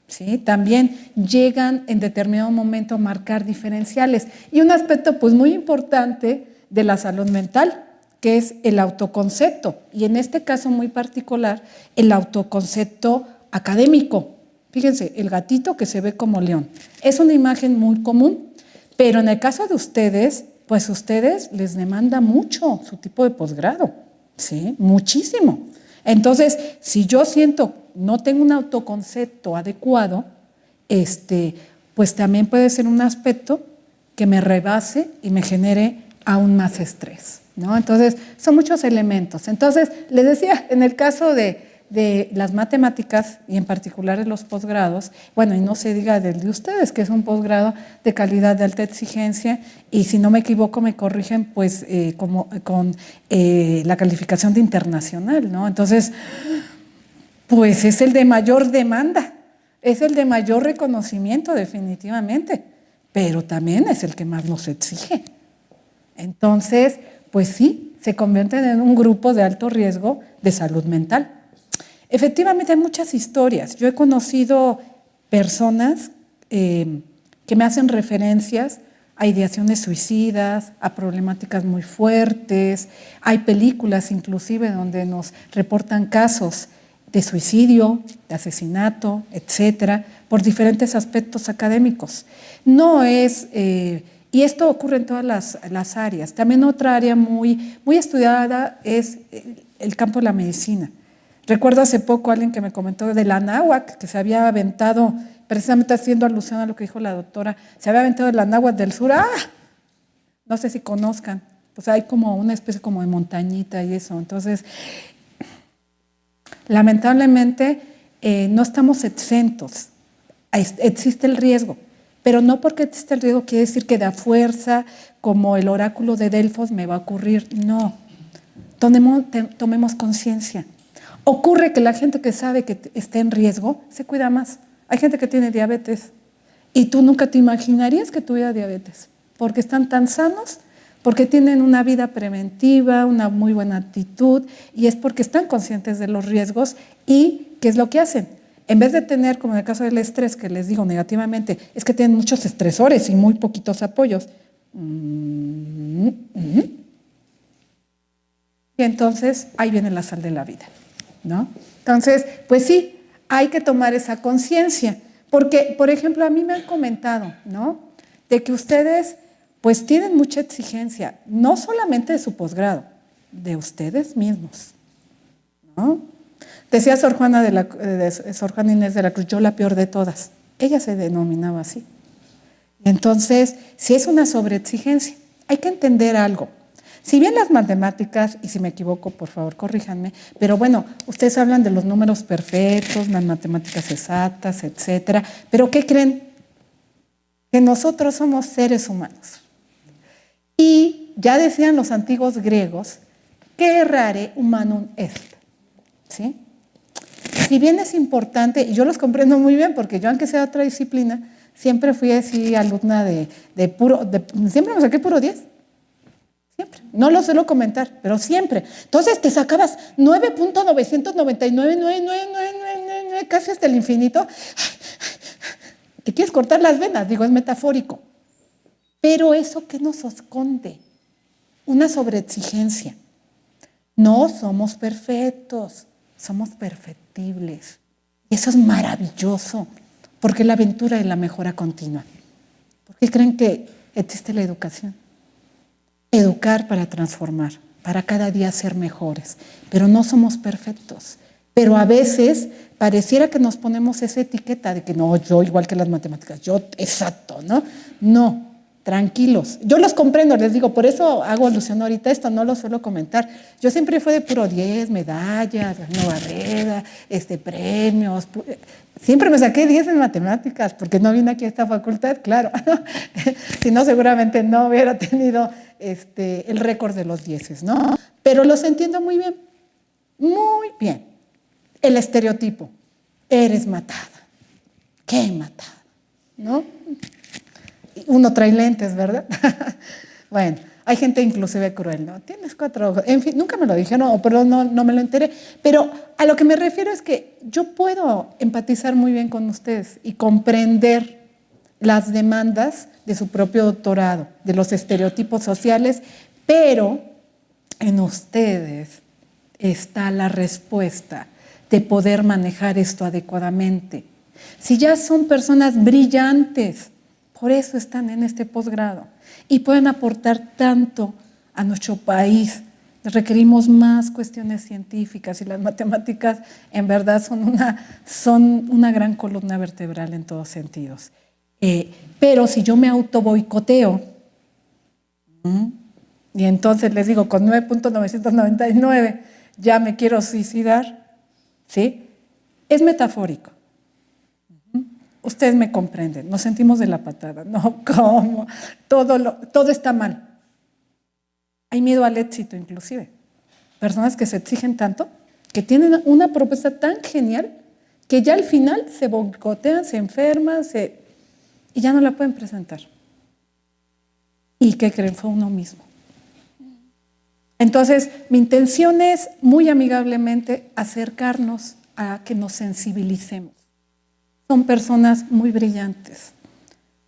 ¿sí? También llegan en determinado momento a marcar diferenciales. Y un aspecto pues muy importante de la salud mental, que es el autoconcepto, y en este caso muy particular, el autoconcepto académico. Fíjense, el gatito que se ve como león. Es una imagen muy común, pero en el caso de ustedes, pues ustedes les demanda mucho su tipo de posgrado, ¿sí? Muchísimo. Entonces, si yo siento no tengo un autoconcepto adecuado, pues también puede ser un aspecto que me rebase y me genere aún más estrés, ¿no? Entonces, son muchos elementos. Entonces, les decía, en el caso de las matemáticas y en particular en los posgrados, bueno, y no se diga del de ustedes, que es un posgrado de calidad de alta exigencia, y si no me equivoco me corrigen, pues con la calificación de internacional, ¿no? Entonces, pues es el de mayor demanda, es el de mayor reconocimiento definitivamente, pero también es el que más nos exige. Entonces, pues sí, se convierten en un grupo de alto riesgo de salud mental. Efectivamente hay muchas historias. Yo he conocido personas que me hacen referencias a ideaciones suicidas, a problemáticas muy fuertes. Hay películas inclusive donde nos reportan casos de suicidio, de asesinato, etcétera, por diferentes aspectos académicos. No es, y esto ocurre en todas las áreas. También otra área muy estudiada es el campo de la medicina. Recuerdo hace poco alguien que me comentó de la náhuatl, que se había aventado, precisamente haciendo alusión a lo que dijo la doctora, se había aventado de la náhuatl del sur. ¡Ah! No sé si conozcan, pues hay como una especie como de montañita y eso. Entonces, lamentablemente no estamos exentos, existe el riesgo, pero no porque existe el riesgo quiere decir que da fuerza, como el oráculo de Delfos me va a ocurrir, no. Tomemos conciencia. Ocurre que la gente que sabe que está en riesgo se cuida más. Hay gente que tiene diabetes y tú nunca te imaginarías que tuviera diabetes, porque están tan sanos, porque tienen una vida preventiva, una muy buena actitud, y es porque están conscientes de los riesgos. ¿Y qué es lo que hacen? En vez de tener, como en el caso del estrés, que les digo negativamente, es que tienen muchos estresores y muy poquitos apoyos. Y entonces ahí viene la sal de la vida, ¿no? Entonces, pues sí, hay que tomar esa conciencia, porque, por ejemplo, a mí me han comentado, ¿no?, de que ustedes pues tienen mucha exigencia, no solamente de su posgrado, de ustedes mismos, ¿no? Decía Sor Juana Inés de la Cruz, yo la peor de todas. Ella se denominaba así. Entonces, si es una sobreexigencia, hay que entender algo. Si bien las matemáticas, y si me equivoco, por favor, corríjanme, pero bueno, ustedes hablan de los números perfectos, las matemáticas exactas, etcétera, pero ¿qué creen? Que nosotros somos seres humanos. Y ya decían los antiguos griegos, que errare humanum est, ¿sí? Si bien es importante, y yo los comprendo muy bien, porque yo, aunque sea otra disciplina, siempre fui así alumna siempre me saqué puro 10. Siempre. No lo suelo comentar, pero siempre. Entonces te sacabas 9.999, casi hasta el infinito. Te quieres cortar las venas, digo, es metafórico. Pero eso, ¿qué nos esconde? Una sobreexigencia. No somos perfectos, somos perfectibles. Y Eso es maravilloso, porque la aventura es la mejora continua. ¿Por qué creen que existe la educación? Educar para transformar, para cada día ser mejores, pero no somos perfectos. Pero a veces pareciera que nos ponemos esa etiqueta de que no, yo igual que las matemáticas, yo exacto, ¿no? No, tranquilos. Yo los comprendo, les digo, por eso hago alusión ahorita a esto, no lo suelo comentar. Yo siempre fui de puro 10, medallas, no barrera, premios. Siempre me saqué 10 en matemáticas, porque no vine aquí a esta facultad, claro. Si no, seguramente no hubiera tenido el récord de los 10, ¿no? Pero los entiendo muy bien, muy bien. El estereotipo, eres matada. ¿Qué matada? ¿No? Uno trae lentes, ¿verdad? Bueno, hay gente inclusive cruel, ¿no? Tienes 4 ojos. En fin, nunca me lo dijeron, pero no me lo enteré. Pero a lo que me refiero es que yo puedo empatizar muy bien con ustedes y comprender las demandas de su propio doctorado, de los estereotipos sociales, pero en ustedes está la respuesta de poder manejar esto adecuadamente. Si ya son personas brillantes, por eso están en este posgrado y pueden aportar tanto a nuestro país. Requerimos más cuestiones científicas y las matemáticas en verdad son una gran columna vertebral en todos sentidos. Pero si yo me autoboicoteo, y entonces les digo, con 9.999 ya me quiero suicidar, ¿sí? Es metafórico. Ustedes me comprenden, nos sentimos de la patada. No, ¿cómo? Todo está mal. Hay miedo al éxito, inclusive. Personas que se exigen tanto, que tienen una propuesta tan genial, que ya al final se boicotean, se enferman, y ya no la pueden presentar. ¿Y qué creen? Fue uno mismo. Entonces, mi intención es muy amigablemente acercarnos a que nos sensibilicemos. Son personas muy brillantes.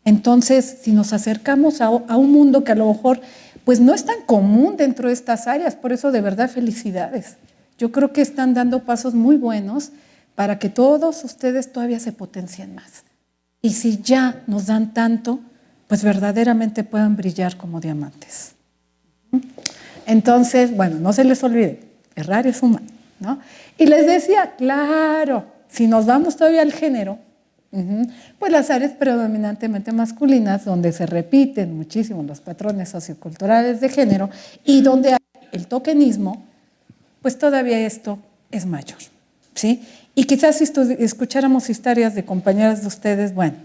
Entonces, si nos acercamos a un mundo que a lo mejor pues no es tan común dentro de estas áreas, por eso de verdad felicidades. Yo creo que están dando pasos muy buenos para que todos ustedes todavía se potencien más. Y si ya nos dan tanto, pues verdaderamente puedan brillar como diamantes. Entonces, bueno, no se les olvide, errar es humano, ¿no? Y les decía, claro, si nos vamos todavía al género, pues las áreas predominantemente masculinas, donde se repiten muchísimo los patrones socioculturales de género y donde hay el tokenismo, pues todavía esto es mayor, ¿sí? Y quizás si escucháramos historias de compañeras de ustedes, bueno,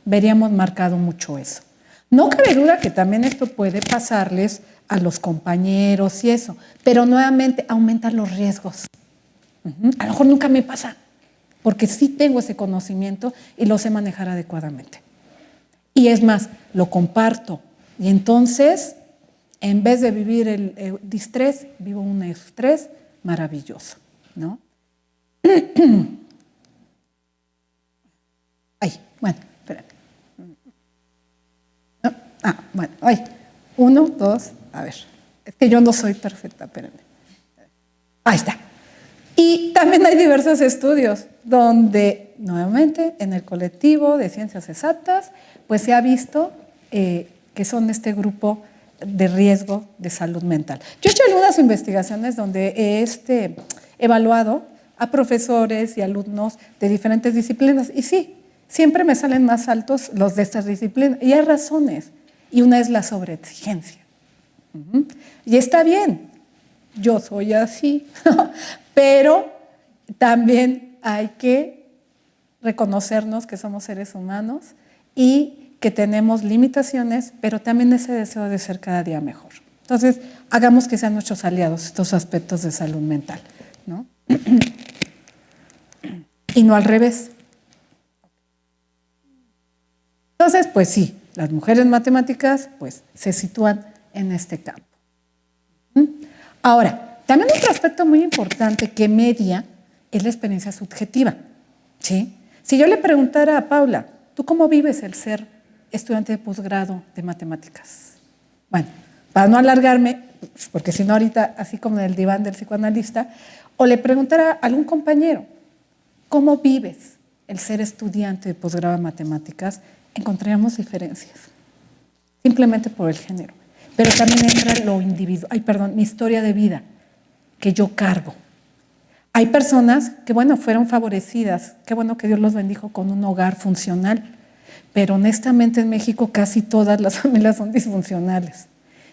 veríamos marcado mucho eso. No cabe duda que también esto puede pasarles a los compañeros y eso, pero nuevamente aumenta los riesgos. A lo mejor nunca me pasa, porque sí tengo ese conocimiento y lo sé manejar adecuadamente. Y es más, lo comparto. Y entonces, en vez de vivir el distrés, vivo un estrés maravilloso, ¿no? Ay, bueno, espérame. No, bueno, ay. 1, 2, a ver. Es que yo no soy perfecta, espérame. Ahí está. Y también hay diversos estudios donde, nuevamente, en el colectivo de ciencias exactas, pues se ha visto que son este grupo de riesgo de salud mental. Yo he hecho algunas investigaciones donde he evaluado a profesores y alumnos de diferentes disciplinas y sí, siempre me salen más altos los de estas disciplinas y hay razones y una es la sobreexigencia. Y está bien, yo soy así, pero también hay que reconocernos que somos seres humanos y que tenemos limitaciones, pero también ese deseo de ser cada día mejor. Entonces, hagamos que sean nuestros aliados estos aspectos de salud mental, ¿no? Y no al revés. Entonces, pues sí, las mujeres matemáticas pues, se sitúan en este campo. Ahora, también otro aspecto muy importante que media es la experiencia subjetiva, ¿sí? Si yo le preguntara a Paula, ¿tú cómo vives el ser estudiante de posgrado de matemáticas? Bueno, para no alargarme, porque si no ahorita, así como en el diván del psicoanalista, o le preguntara a algún compañero, cómo vives el ser estudiante de posgrado en matemáticas, encontraríamos diferencias, simplemente por el género. Pero también entra lo individual, mi historia de vida que yo cargo. Hay personas que, bueno, fueron favorecidas, qué bueno que Dios los bendijo con un hogar funcional, pero honestamente en México casi todas las familias son disfuncionales.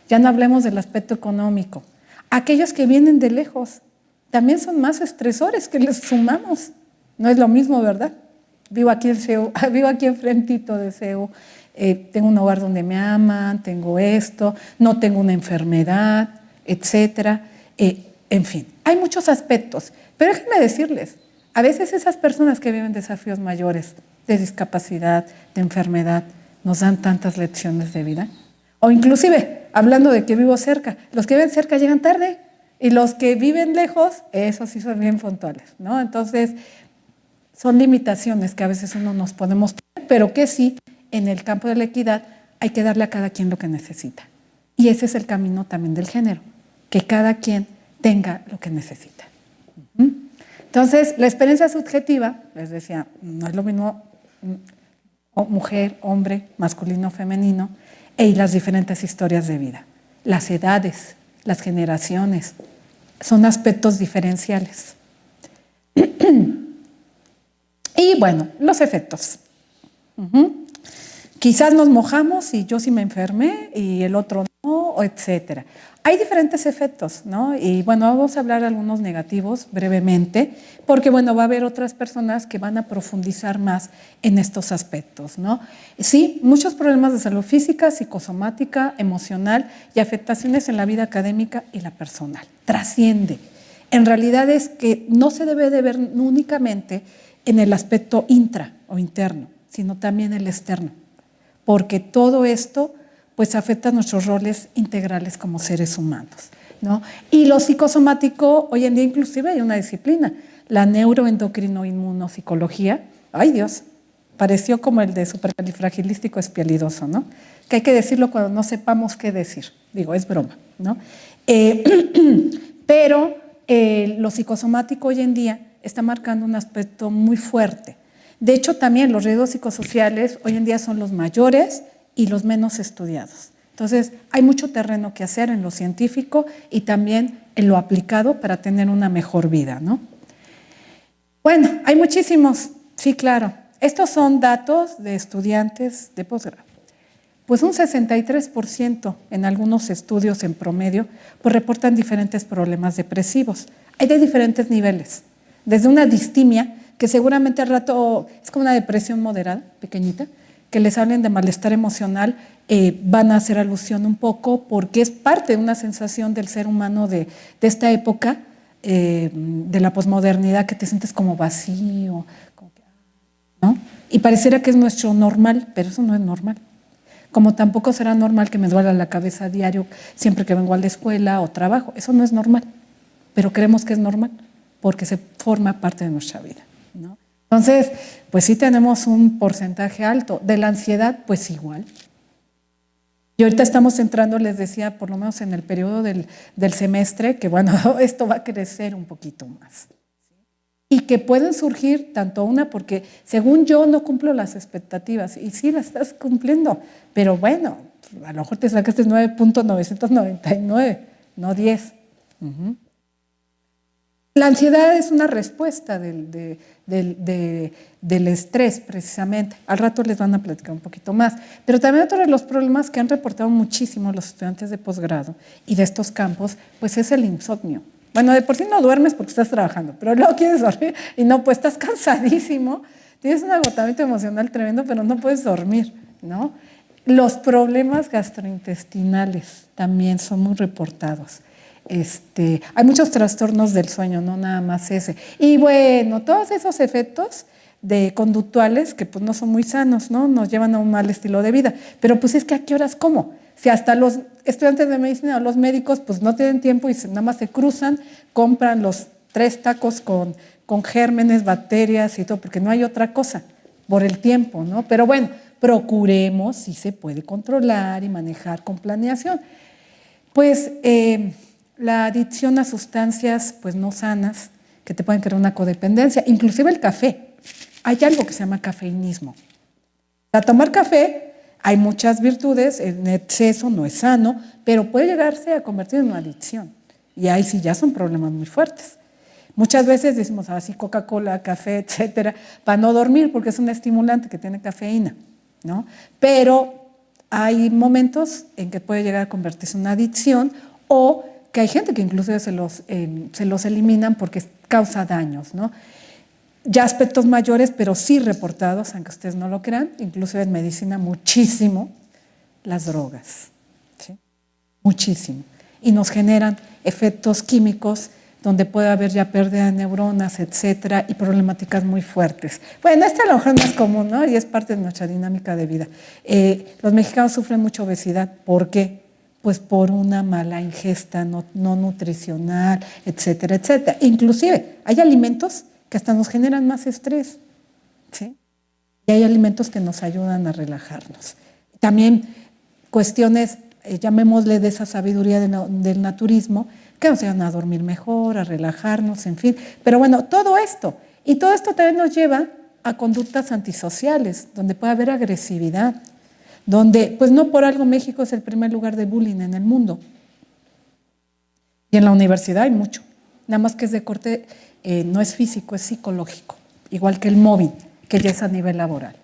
Ya no hablemos del aspecto económico. Aquellos que vienen de lejos también son más estresores que les sumamos. No es lo mismo, ¿verdad? Vivo aquí en CEU, vivo aquí enfrentito de CEU, tengo un hogar donde me aman, tengo esto, no tengo una enfermedad, etcétera. En fin, hay muchos aspectos. Pero déjenme decirles, a veces esas personas que viven desafíos mayores, de discapacidad, de enfermedad, nos dan tantas lecciones de vida. O inclusive, hablando de que vivo cerca, los que viven cerca llegan tarde y los que viven lejos, esos sí son bien puntuales, ¿no? Entonces, son limitaciones que a veces uno nos podemos poner, pero que sí, en el campo de la equidad hay que darle a cada quien lo que necesita. Y ese es el camino también del género, que cada quien tenga lo que necesita. Entonces, la experiencia subjetiva, les decía, no es lo mismo mujer, hombre, masculino, femenino, y las diferentes historias de vida. Las edades, las generaciones, son aspectos diferenciales. Y bueno, los efectos. Quizás nos mojamos y yo sí me enfermé y el otro no, etcétera. Hay diferentes efectos, ¿no? Y bueno, vamos a hablar de algunos negativos brevemente, porque bueno, va a haber otras personas que van a profundizar más en estos aspectos, ¿no? Sí, muchos problemas de salud física, psicosomática, emocional y afectaciones en la vida académica y la personal. Trasciende. En realidad es que no se debe de ver únicamente en el aspecto intra o interno, sino también el externo, porque todo esto pues afecta a nuestros roles integrales como seres humanos, ¿no? Y lo psicosomático, hoy en día inclusive hay una disciplina, la neuroendocrino-inmunopsicología. Ay Dios, pareció como el de supercalifragilístico espialidoso, ¿no? Que hay que decirlo cuando no sepamos qué decir. Digo, es broma, ¿no? Pero lo psicosomático hoy en día está marcando un aspecto muy fuerte. De hecho, también los riesgos psicosociales hoy en día son los mayores y los menos estudiados. Entonces, hay mucho terreno que hacer en lo científico y también en lo aplicado para tener una mejor vida, ¿no? Bueno, hay muchísimos, sí, claro. Estos son datos de estudiantes de posgrado. Pues un 63% en algunos estudios en promedio pues reportan diferentes problemas depresivos. Hay de diferentes niveles, desde una distimia, que seguramente al rato es como una depresión moderada, pequeñita, que les hablen de malestar emocional, van a hacer alusión un poco porque es parte de una sensación del ser humano de esta época, de la posmodernidad, que te sientes como vacío, ¿no? Y pareciera que es nuestro normal, pero eso no es normal. Como tampoco será normal que me duela la cabeza a diario siempre que vengo a la escuela o trabajo. Eso no es normal, pero creemos que es normal porque se forma parte de nuestra vida, ¿no? Entonces, pues sí tenemos un porcentaje alto. De la ansiedad, pues igual. Y ahorita estamos entrando, les decía, por lo menos en el periodo del semestre, que bueno, esto va a crecer un poquito más. Y que pueden surgir tanto porque según yo no cumplo las expectativas, y sí las estás cumpliendo, pero bueno, a lo mejor te sacaste 9.999, no 10. La ansiedad es una respuesta del estrés, precisamente. Al rato les van a platicar un poquito más. Pero también otro de los problemas que han reportado muchísimo los estudiantes de posgrado y de estos campos, pues es el insomnio. Bueno, de por sí no duermes porque estás trabajando, pero luego quieres dormir y no, pues estás cansadísimo, tienes un agotamiento emocional tremendo, pero no puedes dormir, ¿no? Los problemas gastrointestinales también son muy reportados. Hay muchos trastornos del sueño, no nada más ese. Y bueno, todos esos efectos de conductuales que pues no son muy sanos, ¿no? Nos llevan a un mal estilo de vida. Pero pues es que ¿a qué horas cómo? Si hasta los estudiantes de medicina o los médicos pues no tienen tiempo y nada más se cruzan, compran los 3 tacos con gérmenes, bacterias y todo, porque no hay otra cosa por el tiempo, ¿no? Pero bueno, procuremos si se puede controlar y manejar con planeación. Pues la adicción a sustancias pues no sanas, que te pueden crear una codependencia. Inclusive el café. Hay algo que se llama cafeinismo. Para tomar café hay muchas virtudes, en exceso no es sano, pero puede llegarse a convertir en una adicción. Y ahí sí ya son problemas muy fuertes. Muchas veces decimos así Coca-Cola, café, etcétera, para no dormir porque es un estimulante que tiene cafeína, ¿no? Pero hay momentos en que puede llegar a convertirse en una adicción o que hay gente que incluso se los eliminan porque causa daños, ¿no? Ya aspectos mayores, pero sí reportados, aunque ustedes no lo crean, incluso en medicina muchísimo, las drogas, ¿sí? Muchísimo. Y nos generan efectos químicos donde puede haber ya pérdida de neuronas, etcétera, y problemáticas muy fuertes. Bueno, esta a lo mejor no es común, ¿no? Y es parte de nuestra dinámica de vida. Los mexicanos sufren mucha obesidad. ¿Por qué? Pues por una mala ingesta no nutricional, etcétera, etcétera. Inclusive, hay alimentos que hasta nos generan más estrés, ¿sí? Y hay alimentos que nos ayudan a relajarnos. También cuestiones, llamémosle de esa sabiduría del naturismo, que nos ayudan a dormir mejor, a relajarnos, en fin. Pero bueno, todo esto también nos lleva a conductas antisociales, donde puede haber agresividad, donde, pues no por algo México es el primer lugar de bullying en el mundo. Y en la universidad hay mucho, nada más que es de corte, no es físico, es psicológico, igual que el mobbing, que ya es a nivel laboral.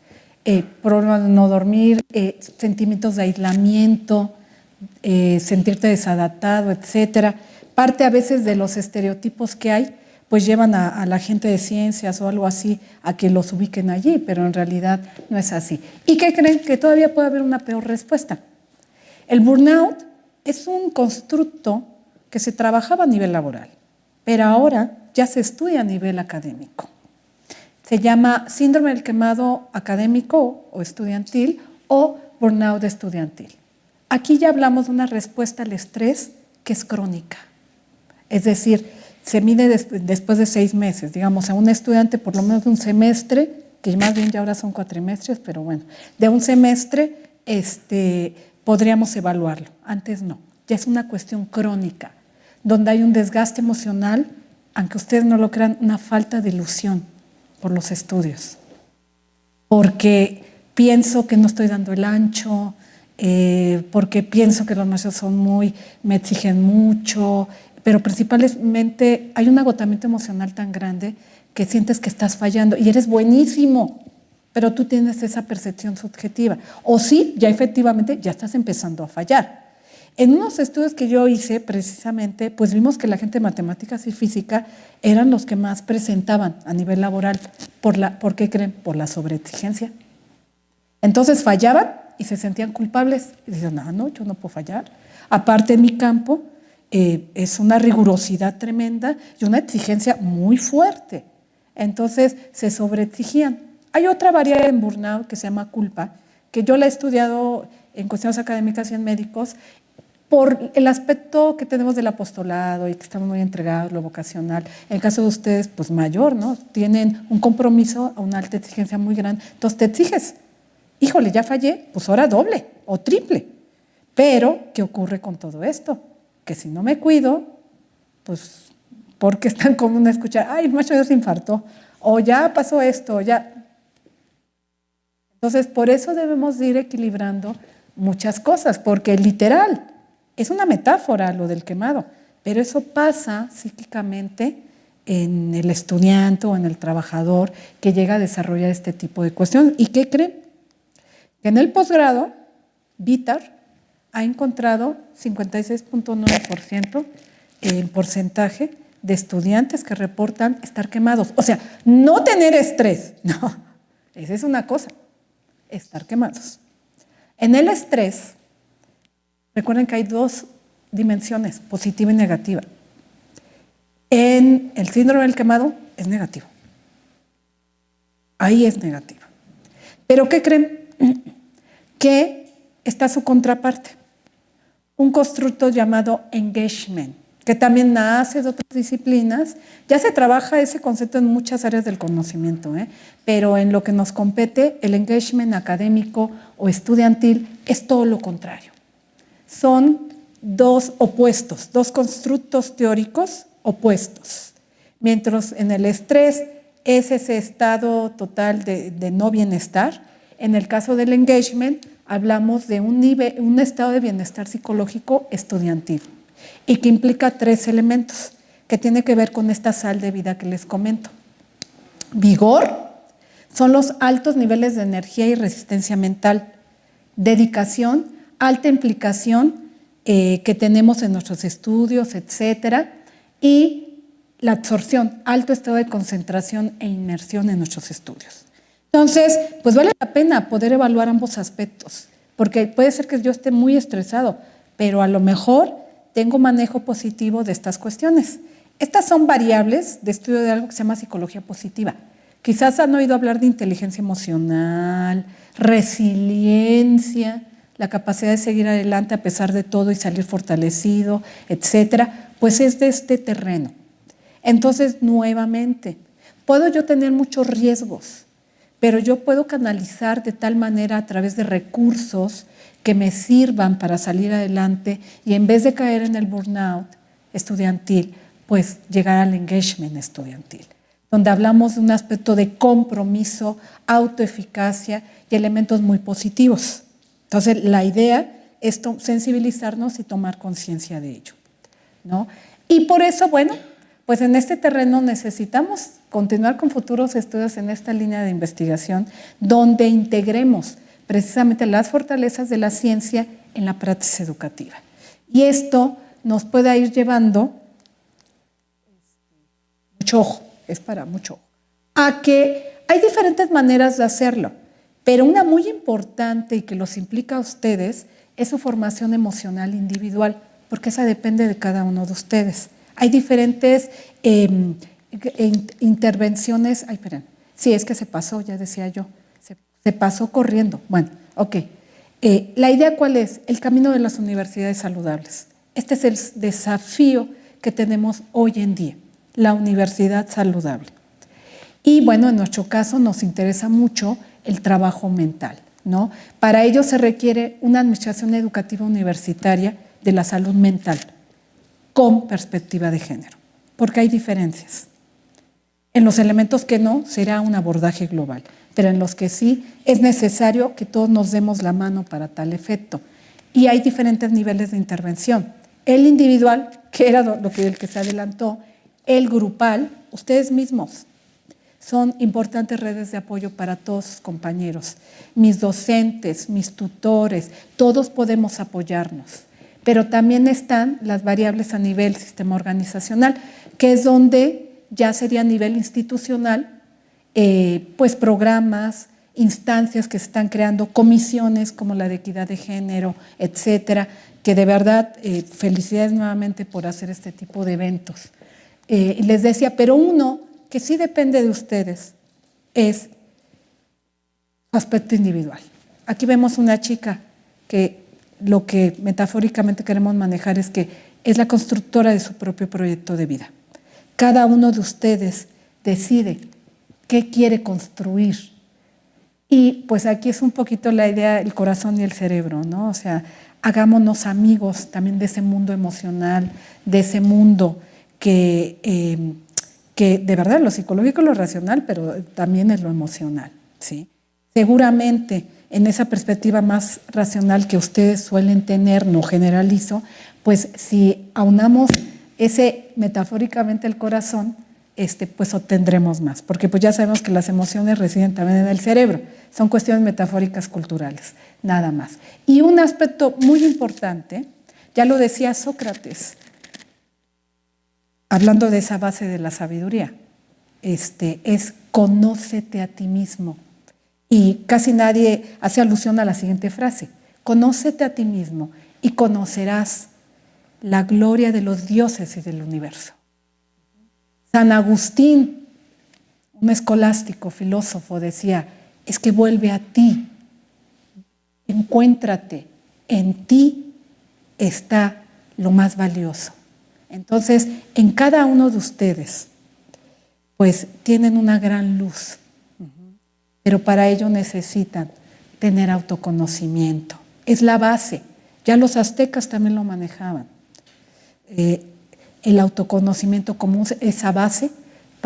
Problemas de no dormir, sentimientos de aislamiento, sentirte desadaptado, etcétera. Parte a veces de los estereotipos que hay, pues llevan a la gente de ciencias o algo así a que los ubiquen allí, pero en realidad no es así. ¿Y qué creen? Que todavía puede haber una peor respuesta. El burnout es un constructo que se trabajaba a nivel laboral, pero ahora ya se estudia a nivel académico. Se llama síndrome del quemado académico o estudiantil o burnout estudiantil. Aquí ya hablamos de una respuesta al estrés que es crónica. Es decir, se mide después de 6 meses, digamos, a un estudiante por lo menos de un semestre, que más bien ya ahora son cuatrimestres, pero bueno, de un semestre podríamos evaluarlo, antes no. Ya es una cuestión crónica, donde hay un desgaste emocional, aunque ustedes no lo crean, una falta de ilusión por los estudios. Porque pienso que no estoy dando el ancho, porque pienso que los maestros me exigen mucho, pero principalmente hay un agotamiento emocional tan grande que sientes que estás fallando y eres buenísimo, pero tú tienes esa percepción subjetiva. O sí, ya efectivamente ya estás empezando a fallar. En unos estudios que yo hice precisamente, pues vimos que la gente de matemáticas y física eran los que más presentaban a nivel laboral. ¿Por qué creen? Por la sobreexigencia. Entonces fallaban y se sentían culpables. Y decían, no, yo no puedo fallar. Aparte en mi campo es una rigurosidad tremenda y una exigencia muy fuerte. Entonces se sobreexigían. Hay otra variable en burnout que se llama culpa, que yo la he estudiado en cuestiones académicas y en médicos, por el aspecto que tenemos del apostolado y que estamos muy entregados, lo vocacional. En el caso de ustedes, pues mayor, ¿no? Tienen un compromiso, una alta exigencia muy grande, entonces te exiges. Híjole, ya fallé, pues ahora doble o triple. Pero, ¿qué ocurre con todo esto? Que si no me cuido, pues, porque es tan común escuchar, ay, el maestro ya se infartó, o ya pasó esto, ya. Entonces, por eso debemos ir equilibrando muchas cosas, porque literal, es una metáfora lo del quemado, pero eso pasa psíquicamente en el estudiante o en el trabajador que llega a desarrollar este tipo de cuestiones. ¿Y qué creen? Que en el posgrado, Vitar ha encontrado 56.9% en porcentaje de estudiantes que reportan estar quemados. O sea, no tener estrés, no, esa es una cosa, estar quemados. En el estrés, recuerden que hay 2 dimensiones, positiva y negativa. En el síndrome del quemado es negativo. Ahí es negativo. ¿Pero qué creen? Que está su contraparte. Un constructo llamado engagement, que también nace de otras disciplinas. Ya se trabaja ese concepto en muchas áreas del conocimiento, pero en lo que nos compete, el engagement académico o estudiantil es todo lo contrario. Son 2 opuestos, 2 constructos teóricos opuestos. Mientras en el estrés es ese estado total de no bienestar, en el caso del engagement hablamos de un estado de bienestar psicológico estudiantil y que implica 3 elementos que tiene que ver con esta sal de vida que les comento. Vigor, son los altos niveles de energía y resistencia mental. Dedicación, alta implicación que tenemos en nuestros estudios, etcétera. Y la absorción, alto estado de concentración e inmersión en nuestros estudios. Entonces, pues vale la pena poder evaluar ambos aspectos, porque puede ser que yo esté muy estresado, pero a lo mejor tengo manejo positivo de estas cuestiones. Estas son variables de estudio de algo que se llama psicología positiva. Quizás han oído hablar de inteligencia emocional, resiliencia, la capacidad de seguir adelante a pesar de todo y salir fortalecido, etcétera. Pues es de este terreno. Entonces, nuevamente, puedo yo tener muchos riesgos, pero yo puedo canalizar de tal manera a través de recursos que me sirvan para salir adelante y en vez de caer en el burnout estudiantil, pues llegar al engagement estudiantil, donde hablamos de un aspecto de compromiso, autoeficacia y elementos muy positivos. Entonces, la idea es sensibilizarnos y tomar conciencia de ello, ¿no? Y por eso, bueno, pues en este terreno necesitamos continuar con futuros estudios en esta línea de investigación donde integremos precisamente las fortalezas de la ciencia en la práctica educativa. Y esto nos puede ir llevando, mucho ojo, es para mucho ojo, a que hay diferentes maneras de hacerlo, pero una muy importante y que los implica a ustedes es su formación emocional individual, porque esa depende de cada uno de ustedes. Hay diferentes intervenciones. Ay, esperen. Sí, es que se pasó, ya decía yo. Se pasó corriendo. Bueno, ok. ¿La idea cuál es? El camino de las universidades saludables. Este es el desafío que tenemos hoy en día, la universidad saludable. Y bueno, en nuestro caso nos interesa mucho el trabajo mental, ¿no? Para ello se requiere una administración educativa universitaria de la salud mental, con perspectiva de género, porque hay diferencias. En los elementos que no, será un abordaje global, pero en los que sí es necesario que todos nos demos la mano para tal efecto. Y hay diferentes niveles de intervención. El individual, que era el que se adelantó, el grupal, ustedes mismos. Son importantes redes de apoyo para todos sus compañeros. Mis docentes, mis tutores, todos podemos apoyarnos. Pero también están las variables a nivel sistema organizacional, que es donde ya sería a nivel institucional, pues programas, instancias que se están creando, comisiones como la de equidad de género, etcétera, que de verdad, felicidades nuevamente por hacer este tipo de eventos. Les decía, pero uno que sí depende de ustedes es su aspecto individual. Aquí vemos una chica que lo que metafóricamente queremos manejar es que es la constructora de su propio proyecto de vida. Cada uno de ustedes decide qué quiere construir. Y pues aquí es un poquito la idea, el corazón y el cerebro, ¿no? O sea, hagámonos amigos también de ese mundo emocional, de ese mundo que de verdad lo psicológico es lo racional, pero también es lo emocional, ¿sí? Seguramente en esa perspectiva más racional que ustedes suelen tener, no generalizo, pues si aunamos ese metafóricamente el corazón, pues obtendremos más, porque pues ya sabemos que las emociones residen también en el cerebro, son cuestiones metafóricas culturales, nada más. Y un aspecto muy importante, ya lo decía Sócrates, hablando de esa base de la sabiduría, es conócete a ti mismo. Y casi nadie hace alusión a la siguiente frase: conócete a ti mismo y conocerás la gloria de los dioses y del universo. San Agustín, un escolástico, filósofo, decía, es que vuelve a ti, encuéntrate, en ti está lo más valioso. Entonces, en cada uno de ustedes, pues tienen una gran luz, pero para ello necesitan tener autoconocimiento. Es la base. Ya los aztecas también lo manejaban. El autoconocimiento como esa base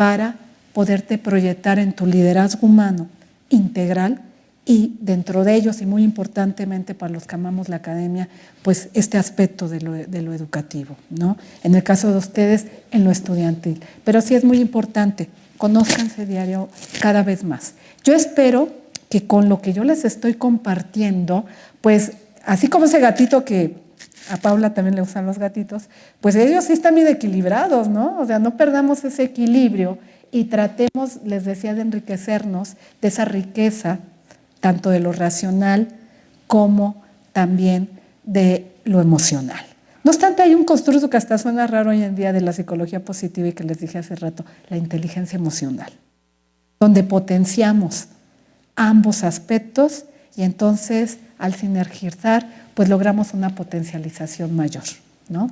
para poderte proyectar en tu liderazgo humano integral y dentro de ellos, y muy importantemente para los que amamos la academia, pues este aspecto de lo educativo, ¿no? En el caso de ustedes, en lo estudiantil. Pero sí es muy importante, conózcanse diario cada vez más. Yo espero que con lo que yo les estoy compartiendo, pues así como ese gatito que a Paula también le gustan los gatitos, pues ellos sí están bien equilibrados, ¿no? O sea, no perdamos ese equilibrio y tratemos, les decía, de enriquecernos de esa riqueza, tanto de lo racional como también de lo emocional. No obstante, hay un constructo que hasta suena raro hoy en día de la psicología positiva y que les dije hace rato, la inteligencia emocional, donde potenciamos ambos aspectos y entonces al sinergizar pues logramos una potencialización mayor, ¿no?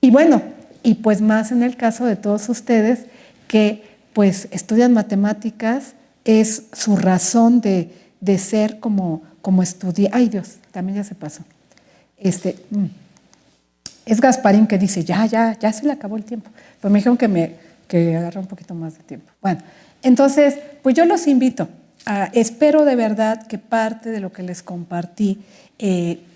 Y bueno, y pues más en el caso de todos ustedes que pues estudian matemáticas, es su razón de ser como estudiar. Ay Dios, también ya se pasó. Es Gasparín que dice, ya se le acabó el tiempo. Pues me dijeron que agarre un poquito más de tiempo. Bueno, entonces, pues yo los invito. Espero de verdad que parte de lo que les compartí,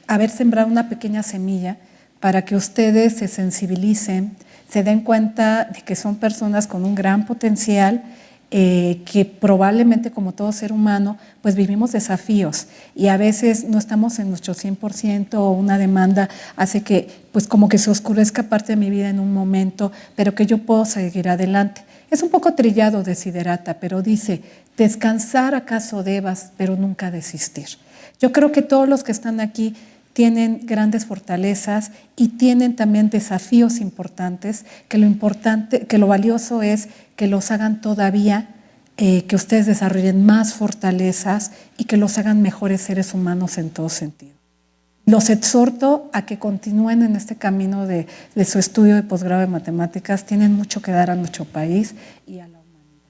haber sembrado una pequeña semilla para que ustedes se sensibilicen, se den cuenta de que son personas con un gran potencial, que probablemente como todo ser humano, pues vivimos desafíos y a veces no estamos en nuestro 100% o una demanda hace que pues como que se oscurezca parte de mi vida en un momento, pero que yo puedo seguir adelante. Es un poco trillado Desiderata, pero dice, descansar acaso debas, pero nunca desistir. Yo creo que todos los que están aquí tienen grandes fortalezas y tienen también desafíos importantes, que lo valioso es que los hagan todavía, que ustedes desarrollen más fortalezas y que los hagan mejores seres humanos en todo sentido. Los exhorto a que continúen en este camino de su estudio de posgrado de matemáticas. Tienen mucho que dar a nuestro país y a la humanidad.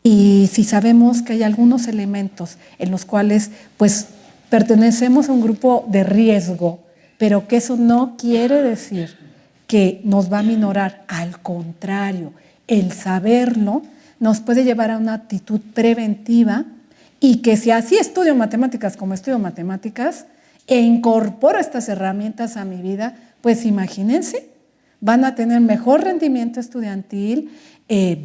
Y si sabemos que hay algunos elementos en los cuales pues pertenecemos a un grupo de riesgo, pero que eso no quiere decir que nos va a minorar. Al contrario, el saberlo nos puede llevar a una actitud preventiva y que si así estudio matemáticas como estudio matemáticas e incorporo estas herramientas a mi vida, pues imagínense, van a tener mejor rendimiento estudiantil,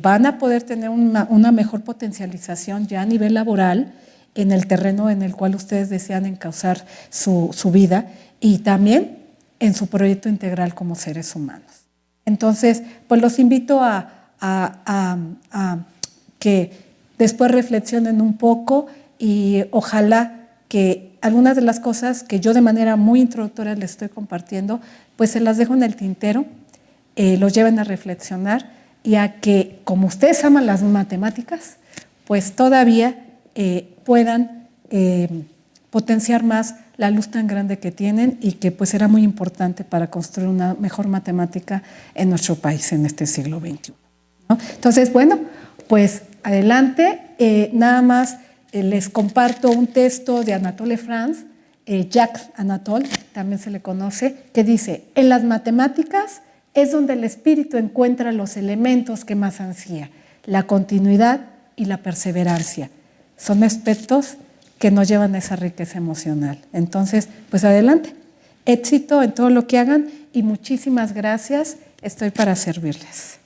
van a poder tener una mejor potencialización ya a nivel laboral en el terreno en el cual ustedes desean encauzar su vida y también en su proyecto integral como seres humanos. Entonces, pues los invito a que después reflexionen un poco y ojalá que algunas de las cosas que yo de manera muy introductoria les estoy compartiendo, pues se las dejo en el tintero, los lleven a reflexionar y a que, como ustedes aman las matemáticas, pues todavía puedan potenciar más la luz tan grande que tienen y que pues será muy importante para construir una mejor matemática en nuestro país en este siglo XXI, ¿no? Entonces, bueno, pues adelante, nada más les comparto un texto de Anatole France, Jacques Anatole, también se le conoce, que dice, en las matemáticas es donde el espíritu encuentra los elementos que más ansía, la continuidad y la perseverancia. Son aspectos que nos llevan a esa riqueza emocional. Entonces, pues adelante, éxito en todo lo que hagan y muchísimas gracias, estoy para servirles.